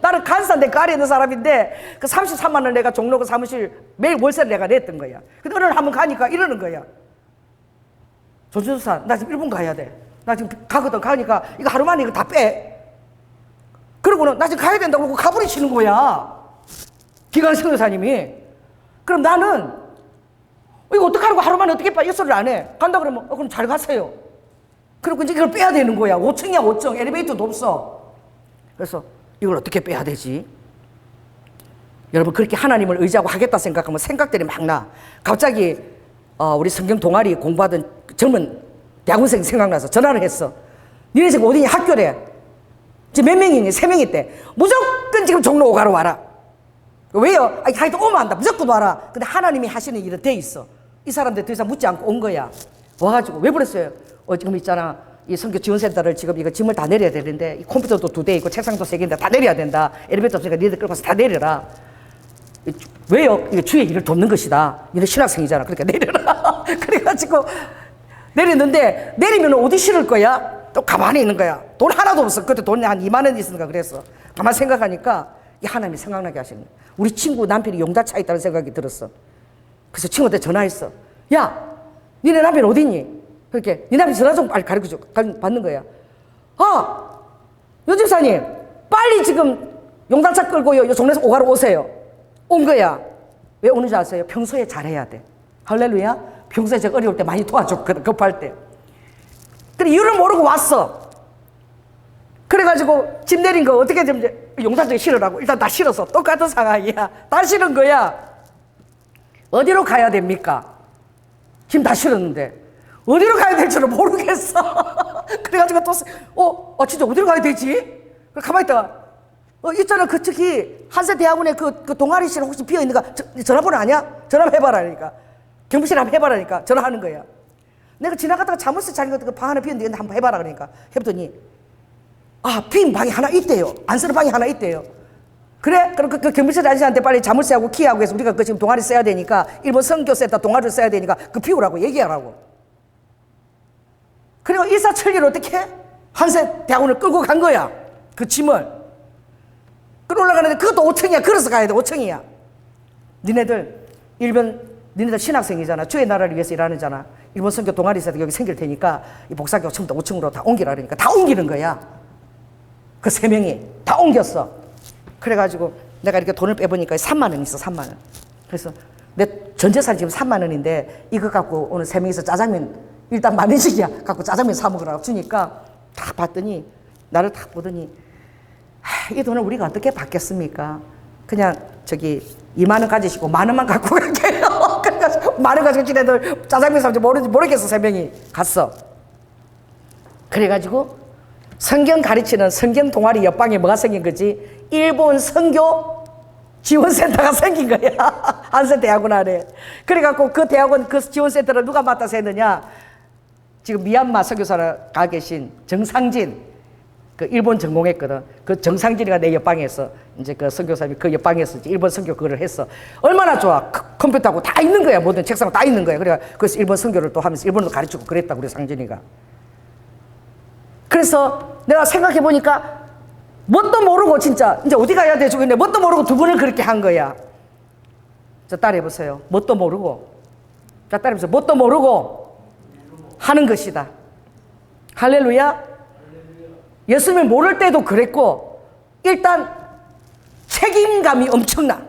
나는 간사인데 그 아래에 있는 사람인데 그 33만 원 내가 종로 그 사무실 매일 월세를 내가 냈던 거야. 근데 어느 날 한번 가니까 이러는 거야. 조준수사, 나 지금 일본 가야 돼. 나 지금 가거든. 가니까 이거 하루 만에 이거 다 빼. 그러고는 나 지금 가야 된다고 가버리시는 거야. 기관 선교사님이. 그럼 나는 이거 어떡하라고 하루 만에 어떻게 빼? 이 소리를 안 해. 간다 그러면 그럼 잘 가세요. 그리고 이제 이걸 빼야 되는 거야. 5층이야 5층. 엘리베이터도 없어. 그래서 이걸 어떻게 빼야 되지? 여러분 그렇게 하나님을 의지하고 하겠다 생각하면 생각들이 막 나. 갑자기 우리 성경 동아리 공부하던 젊은 대학원생이 생각나서 전화를 했어. 니네 지금 어디니? 학교래. 지금 몇 명이니? 3명 있대. 무조건 지금 종로 5가로 와라. 왜요? 하여튼 오면 한다. 무조건 와라. 근데 하나님이 하시는 일은 돼 있어. 이 사람들 더 이상 묻지 않고 온 거야. 와가지고 왜 그랬어요? 지금 있잖아. 이 선교 지원센터를 지금 이거 짐을 다 내려야 되는데 이 컴퓨터도 2대 있고 책상도 3개인데 다 내려야 된다. 엘리베이터 없으니까 니들 끌고 와서 다 내려라. 왜요? 이거 주의 일을 돕는 것이다. 니네 신학생이잖아. 그러니까 내려라. 그래가지고 내렸는데 내리면 어디 실을 거야? 또 가만히 있는 거야. 돈 하나도 없어. 그때 돈이 한 2만 원 있으니까 그랬어. 가만 생각하니까 이 하나님이 생각나게 하시는 거야. 우리 친구 남편이 용다 차 있다는 생각이 들었어. 그래서 친구한테 전화했어. 야, 니네 남편 어디 있니? 그렇게 니 남편 전화 좀 빨리 가르쳐줘. 받는 거야. 여집사님 빨리 지금 용달차 끌고요 종로에서 5가로 오세요. 온 거야. 왜 오는지 아세요? 평소에 잘해야 돼. 할렐루야. 평소에 제가 어려울 때 많이 도와줬거든. 급할 때. 그래 이유를 모르고 왔어. 그래가지고 짐 내린 거 어떻게 좀 용달차에 실으라고 일단 다 실어서 똑같은 상황이야. 다 실은 거야. 어디로 가야 됩니까? 짐 다 실었는데 어디로 가야 될지를 모르겠어. 그래가지고 또 진짜 어디로 가야 되지? 가만히 있다가 있잖아 저기 한세대학원에 그 동아리실 혹시 비어있는가 전화번호 아냐? 전화 해봐라 그러니까 경비실 한번 해봐라니까 전화하는 거야. 내가 지나가다가 자물쇠 자리가 그 방 하나 비었는데 한번 해봐라 그러니까 해보더니 빈 방이 하나 있대요. 안 쓰는 방이 하나 있대요. 그래? 그럼 그 경비실 아저씨한테 빨리 자물쇠하고 키하고 해서 우리가 그 지금 동아리 써야 되니까 일본 선교센터 동아리를 써야 되니까 그 비우라고 얘기하라고. 그리고 일사천리로 어떻게 한세 대학원을 끌고 간 거야. 그 짐을 끌어 올라가는데 그것도 5층이야. 걸어서 가야 돼. 5층이야. 니네들 신학생이잖아. 주의 나라를 위해서 일하는잖아. 일본 선교 동아리에서 여기 생길 테니까 이 복사교 처음부터 5층으로 다 옮기라 그러니까 다 옮기는 거야. 그 3명이 다 옮겼어. 그래가지고 내가 이렇게 돈을 빼보니까 3만 원 있어. 3만 원. 그래서 내 전 재산이 지금 3만 원인데 이거 갖고 오늘 3명이서 짜장면 일단 10,000원씩이야. 갖고 짜장면 사 먹으라고 주니까 딱 봤더니 나를 딱 보더니 이 돈을 우리가 어떻게 받겠습니까? 그냥 2만 원 가지시고 10,000원만 갖고 갈게요. 그래가지고 10,000원 가지고 지네들 짜장면 사는지 모르겠어. 3명이 갔어. 그래가지고 성경 가르치는 성경 동아리 옆방에 뭐가 생긴 거지? 일본 선교 지원센터가 생긴 거야. 한세대학원 안에. 그래갖고 그 대학원 그 지원센터를 누가 맡아서 했느냐? 지금 미얀마 선교사로 가 계신 정상진, 그 일본 전공했거든. 그 정상진이가 내 옆방에서 이제 그 선교사님이 그 옆방에서 일본 선교 그거를 했어. 얼마나 좋아. 컴퓨터하고 다 있는 거야. 모든 책상 다 있는 거야. 그래서 그래서 일본 선교를 또 하면서 일본어도 가르치고 그랬다고 우리 상진이가. 그래서 내가 생각해 보니까 뭣도 모르고 진짜 이제 어디 가야 되지? 근데 뭣도 모르고 2번을 그렇게 한 거야. 자, 따라해 보세요. 뭣도 모르고. 자, 따라해 보세요. 뭣도 모르고 하는 것이다. 할렐루야. 예수님을 모를 때도 그랬고 일단 책임감이 엄청나.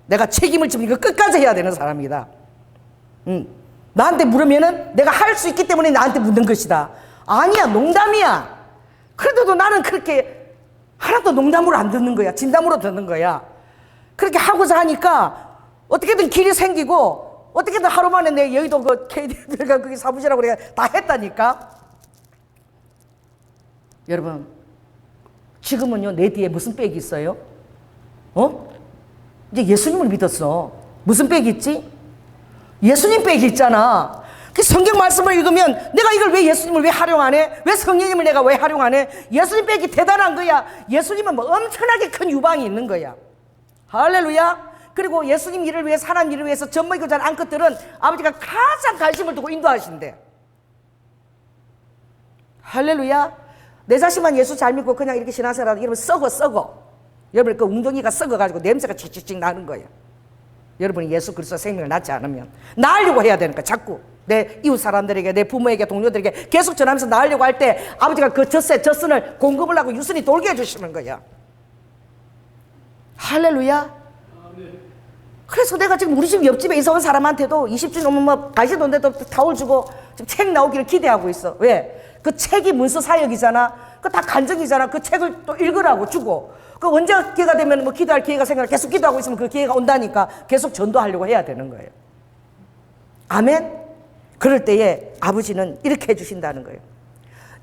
내가 책임을 지고 이거 끝까지 해야 되는 사람이다. 나한테 물으면은 내가 할 수 있기 때문에 나한테 묻는 것이다. 아니야, 농담이야. 그래도 나는 그렇게 하나도 농담으로 안 듣는 거야. 진담으로 듣는 거야. 그렇게 하고자 하니까 어떻게든 길이 생기고 어떻게든 하루 만에 내 여의도 그 KD가 거기 사무실하고 내가 다 했다니까. 여러분, 지금은요, 내 뒤에 무슨 백이 있어요? 이제 예수님을 믿었어. 무슨 백이 있지? 예수님 백이 있잖아. 그 성경 말씀을 읽으면 내가 이걸 왜 예수님을 왜 활용 안 해? 왜 성령님을 내가 왜 활용 안 해? 예수님 백이 대단한 거야. 예수님은 뭐 엄청나게 큰 유방이 있는 거야. 할렐루야. 그리고 예수님 일을 위해서, 하나님 일을 위해서 젖먹이고 자란 암컷들은 아버지가 가장 관심을 두고 인도하신대. 할렐루야. 내 자신만 예수 잘 믿고 그냥 이렇게 신앙생활하다 여러분 썩어. 여러분 그 웅덩이가 썩어가지고 냄새가 칙칙칙 나는 거예요. 여러분이 예수 그리스도 생명을 낳지 않으면 나으려고 해야 되니까 자꾸 내 이웃 사람들에게, 내 부모에게, 동료들에게 계속 전하면서 나으려고 할 때 아버지가 그 젖선을 공급을 하고 유순히 돌게 해주시는 거야. 할렐루야. 그래서 내가 지금 우리 집 옆집에 이사 온 사람한테도 20주 넘으면 뭐 가시도 온데도 타올 주고 지금 책 나오기를 기대하고 있어. 왜? 그 책이 문서 사역이잖아. 그 다 간증이잖아. 그 책을 또 읽으라고 주고. 그 언제 기회가 되면 뭐 기도할 기회가 생겨나 계속 기도하고 있으면 그 기회가 온다니까 계속 전도하려고 해야 되는 거예요. 아멘? 그럴 때에 아버지는 이렇게 해주신다는 거예요.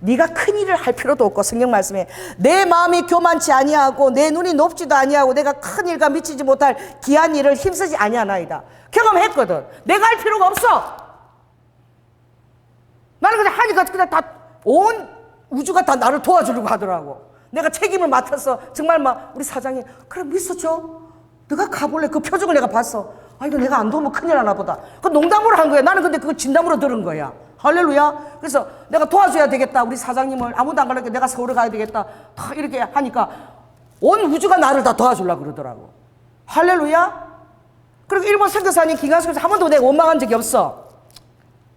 네가 큰 일을 할 필요도 없고 성경 말씀에 내 마음이 교만치 아니하고 내 눈이 높지도 아니하고 내가 큰 일과 미치지 못할 귀한 일을 힘쓰지 아니하나이다. 경험했거든. 내가 할 필요가 없어. 나는 그냥 하니까 그냥 다 온 우주가 다 나를 도와주려고 하더라고. 내가 책임을 맡아서 정말 막 우리 사장이 그래 믿었죠? 네가 가볼래? 그 표정을 내가 봤어. 아 이거 내가 안 도우면 큰일 나나 보다. 그 농담으로 한 거야. 나는 근데 그거 진담으로 들은 거야. 할렐루야. 그래서 내가 도와줘야 되겠다. 우리 사장님을 아무도 안 가려니까 내가 서울에 가야 되겠다. 다 이렇게 하니까 온 우주가 나를 다 도와주려고 그러더라고. 할렐루야. 그리고 일본 선교사님 기간속에서 한 번도 내가 원망한 적이 없어.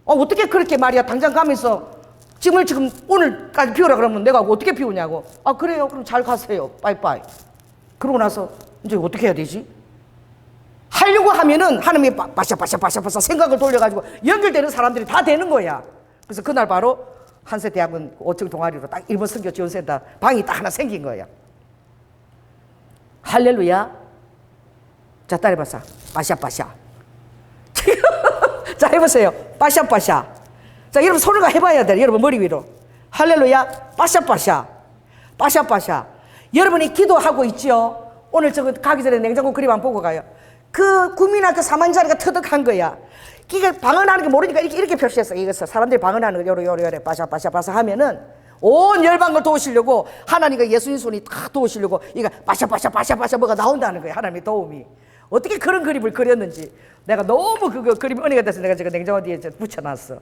어떻게 그렇게 말이야. 당장 가면서 짐을 지금 오늘까지 비우라 그러면 내가 어떻게 비우냐고. 아 그래요. 그럼 잘 가세요. 빠이빠이. 그러고 나서 이제 어떻게 해야 되지? 하려고 하면은 하나님이 바샤바샤 생각을 돌려가지고 연결되는 사람들이 다 되는 거야. 그래서 그날 바로 한세대학원 5층 동아리로 딱 일본 선교 지원센터 방이 딱 하나 생긴 거야. 할렐루야. 자 따라해봐서 바샤바샤. 자 해보세요. 바샤바샤. 자 여러분 손을 해봐야 돼. 여러분 머리 위로. 할렐루야. 바샤바샤. 여러분이 기도하고 있죠. 오늘 저거 가기 전에 냉장고 그림 한번 보고 가요. 그 국민학교 3학년짜리가 터득한 거야. 이게 방언하는 게 모르니까 이렇게 표시했어. 이것을 사람들이 방언하는 거 요래 바샤바샤 하면은 온 열방을 도우시려고 하나님과 예수님 손이 다 도우시려고 이거 바샤바샤 뭐가 나온다는 거야. 하나님의 도움이. 어떻게 그런 그림을 그렸는지 내가 너무 그거 그림 은혜가 돼서 내가 지금 냉장고 뒤에 붙여놨어.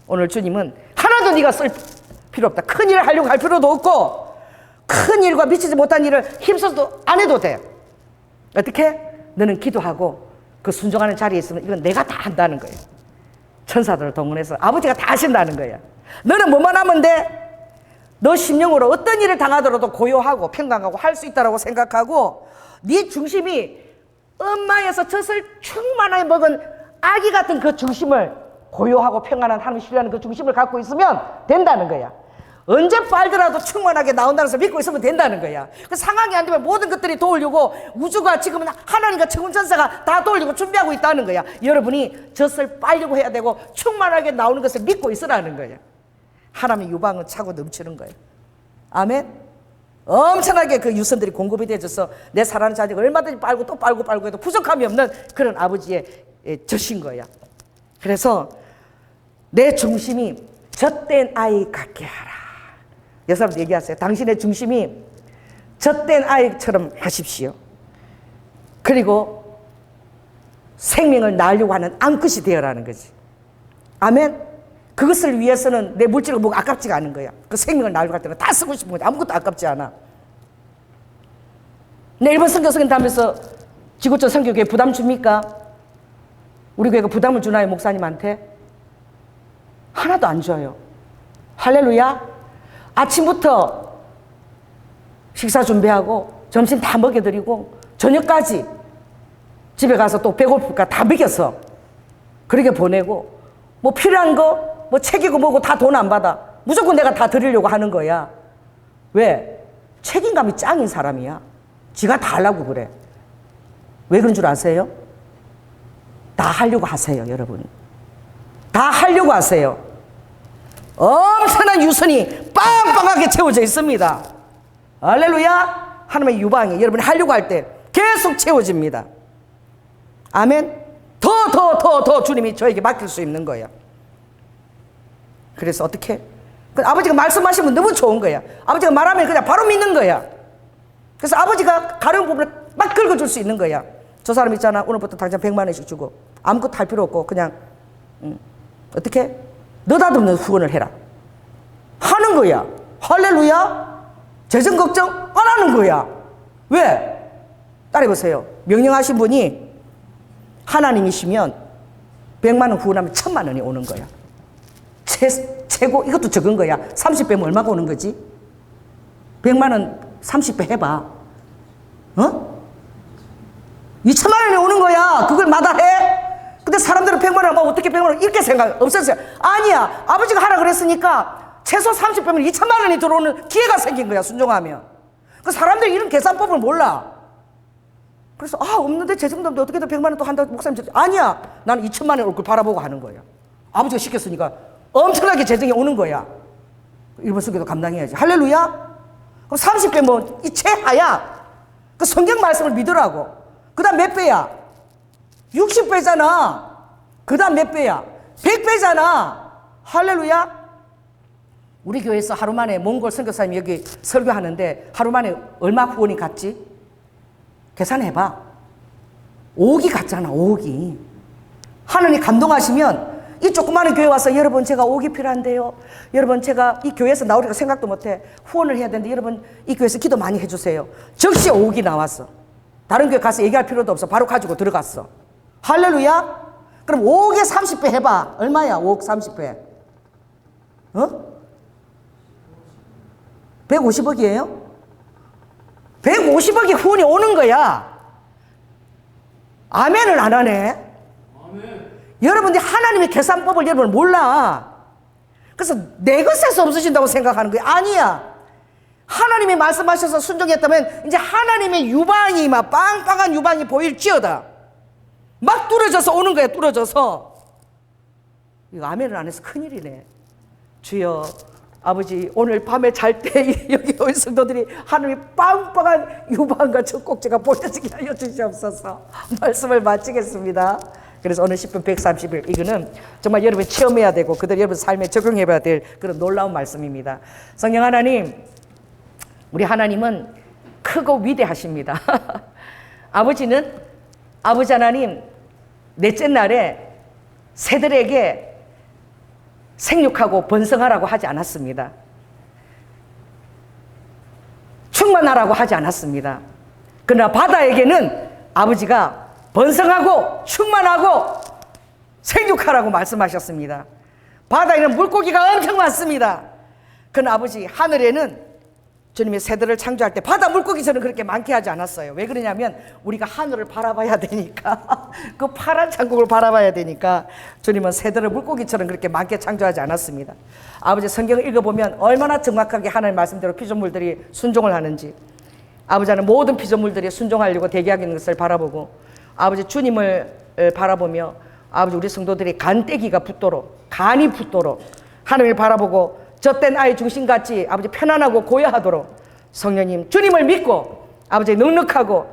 오늘 주님은 하나도 네가 쓸 필요 없다. 큰 일을 하려고 할 필요도 없고 큰 일과 미치지 못한 일을 힘써도 안 해도 돼. 어떻게? 너는 기도하고 그 순종하는 자리에 있으면 이건 내가 다 한다는 거예요. 천사들을 동원해서 아버지가 다 하신다는 거야. 너는 뭐만 하면 돼? 너 심령으로 어떤 일을 당하더라도 고요하고 평강하고 할 수 있다고 생각하고 네 중심이 엄마에서 젖을 충만하게 먹은 아기 같은 그 중심을 고요하고 평안한 하나님 신뢰하는 그 중심을 갖고 있으면 된다는 거야. 언제 빨더라도 충만하게 나온다는 것을 믿고 있으면 된다는 거야. 그 상황이 안 되면 모든 것들이 도우려고 우주가 지금은 하나님과 천군천사가 다 도우려고 준비하고 있다는 거야. 여러분이 젖을 빨려고 해야 되고 충만하게 나오는 것을 믿고 있으라는 거야. 하나님의 유방은 차고 넘치는 거예요. 아멘. 엄청나게 그 유선들이 공급이 되어져서 내 사랑하는 자녀가 얼마든지 빨고 또 빨고 해도 부족함이 없는 그런 아버지의 젖인 거야. 그래서 내 중심이 젖된 아이 같게 하라. 여러분 얘기하세요. 당신의 중심이 젖된 아이처럼 하십시오. 그리고 생명을 낳으려고 하는 암컷이 되어라는 거지. 아멘. 그것을 위해서는 내 물질과 뭐가 아깝지가 않은 거야. 그 생명을 낳으려고 할 때는 다 쓰고 싶은 거지. 아무것도 아깝지 않아. 내 일본 선교성인 다면서 지구촌 선교교회 부담 줍니까? 우리 교회가 부담을 주나요? 목사님한테? 하나도 안 줘요. 할렐루야. 아침부터 식사 준비하고 점심 다 먹여드리고 저녁까지 집에 가서 또 배고플까 다 먹였어. 그렇게 보내고 뭐 필요한 거 뭐 책이고 뭐고 다 돈 안 받아. 무조건 내가 다 드리려고 하는 거야. 왜? 책임감이 짱인 사람이야. 지가 다 하려고 그래. 왜 그런 줄 아세요? 다 하려고 하세요, 여러분. 다 하려고 하세요. 엄청난 유선이 빵빵하게 채워져 있습니다. 할렐루야. 하나님의 유방이 여러분이 하려고 할 때 계속 채워집니다. 아멘. 더 주님이 저에게 맡길 수 있는 거예요. 그래서 어떻게? 아버지가 말씀하시면 너무 좋은 거야. 아버지가 말하면 그냥 바로 믿는 거야. 그래서 아버지가 가려운 부분을 막 긁어줄 수 있는 거야. 저 사람 있잖아. 오늘부터 당장 100만 원씩 주고 아무것도 할 필요 없고 그냥 어떻게? 너다듬는 후원을 해라. 하는 거야. 할렐루야. 재정 걱정 안 하는 거야. 왜? 따라해보세요. 명령하신 분이 하나님이시면 100만 원 후원하면 1000만 원이 오는 거야. 최고 이것도 적은 거야. 30배면 얼마가 오는 거지? 100만 원 30배 해봐. 2천만 원이 오는 거야. 그걸 마다해? 근데 사람들은 100만 원 하면 어떻게 100만 원 이렇게 생각 없었어요. 아니야. 아버지가 하라 그랬으니까 최소 30배면 2천만 원이 들어오는 기회가 생긴 거야. 순종하면. 그 사람들이 이런 계산법을 몰라. 그래서 없는데 재정도 없는데 어떻게 더 100만 원 또 한다고 목사님. 아니야. 나는 2천만 원 올 걸 바라보고 하는 거야. 아버지가 시켰으니까 엄청나게 재정이 오는 거야. 일본 성교도 감당해야지. 할렐루야. 그럼 30배면 이 최하야. 그 성경 말씀을 믿으라고. 그 다음 몇 배야? 60배잖아. 그 다음 몇 배야? 100배잖아. 할렐루야. 우리 교회에서 하루 만에 몽골 선교사님이 여기 설교하는데 하루 만에 얼마 후원이 갔지? 계산해봐. 5억이 갔잖아. 5억이. 하나님 감동하시면 이 조그마한 교회 와서 여러분 제가 5억이 필요한데요. 여러분 제가 이 교회에서 나오리까 생각도 못해. 후원을 해야 되는데 여러분 이 교회에서 기도 많이 해주세요. 즉시 5억이 나왔어. 다른 교회 가서 얘기할 필요도 없어. 바로 가지고 들어갔어. 할렐루야. 그럼 5억에 30배 해봐. 얼마야 5억 30배? 150억이에요? 150억이 후원이 오는 거야. 아멘을 안 하네. 아멘. 여러분들이 하나님의 계산법을 여러분 몰라. 그래서 내 것에서 없으신다고 생각하는 거야. 아니야. 하나님이 말씀하셔서 순종했다면 이제 하나님의 유방이 막 빵빵한 유방이 보일지어다. 막 뚫어져서 오는 거야. 뚫어져서. 이거 아멘을 안 해서 큰일이네. 주여 아버지 오늘 밤에 잘 때 여기 온 성도들이 하나님의 빵빵한 유방과 젖꼭지가 보여지게 하여 주시옵소서. 말씀을 마치겠습니다. 그래서 오늘 10분 130일 이거는 정말 여러분이 체험해야 되고 그들 여러분 삶에 적용해봐야 될 그런 놀라운 말씀입니다. 성령 하나님, 우리 하나님은 크고 위대하십니다. 아버지는 아버지 하나님 넷째 날에 새들에게 생육하고 번성하라고 하지 않았습니다. 충만하라고 하지 않았습니다. 그러나 바다에게는 아버지가 번성하고 충만하고 생육하라고 말씀하셨습니다. 바다에는 물고기가 엄청 많습니다. 그러나 아버지 하늘에는 주님의 새들을 창조할 때 바다 물고기처럼 그렇게 많게 하지 않았어요. 왜 그러냐면 우리가 하늘을 바라봐야 되니까 그 파란 천국을 바라봐야 되니까 주님은 새들을 물고기처럼 그렇게 많게 창조하지 않았습니다. 아버지 성경을 읽어보면 얼마나 정확하게 하나님의 말씀대로 피조물들이 순종을 하는지, 아버지는 모든 피조물들이 순종하려고 대기하고 있는 것을 바라보고 아버지 주님을 바라보며 아버지 우리 성도들이 간떼기가 붙도록 간이 붙도록 하나님을 바라보고 젖된 아이 중심같이 아버지 편안하고 고요하도록 성령님 주님을 믿고 아버지 넉넉하고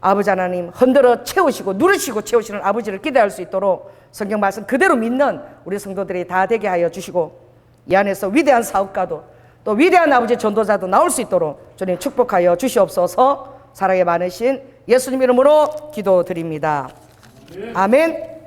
아버지 하나님 흔들어 채우시고 누르시고 채우시는 아버지를 기대할 수 있도록 성경 말씀 그대로 믿는 우리 성도들이 다 되게 하여 주시고 이 안에서 위대한 사업가도 또 위대한 아버지 전도자도 나올 수 있도록 주님 축복하여 주시옵소서. 사랑이 많으신 예수님 이름으로 기도드립니다. 아멘.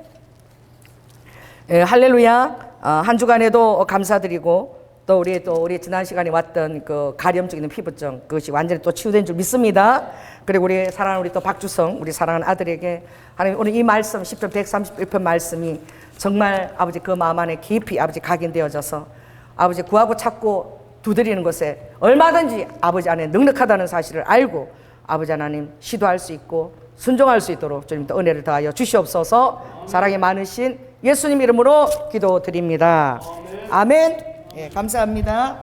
할렐루야. 한 주간에도 감사드리고 또 우리 지난 시간에 왔던 그 가려움증 있는 피부증 그것이 완전히 또 치유된 줄 믿습니다. 그리고 우리 사랑하는 우리 또 박주성 우리 사랑하는 아들에게 하나님 오늘 이 말씀 10편 131편 말씀이 정말 아버지 그 마음 안에 깊이 아버지 각인되어져서 아버지 구하고 찾고 두드리는 것에 얼마든지 아버지 안에 넉넉하다는 사실을 알고 아버지 하나님 시도할 수 있고 순종할 수 있도록 주님 또 은혜를 더하여 주시옵소서. 사랑이 많으신 예수님 이름으로 기도드립니다. 아멘. 예, 감사합니다.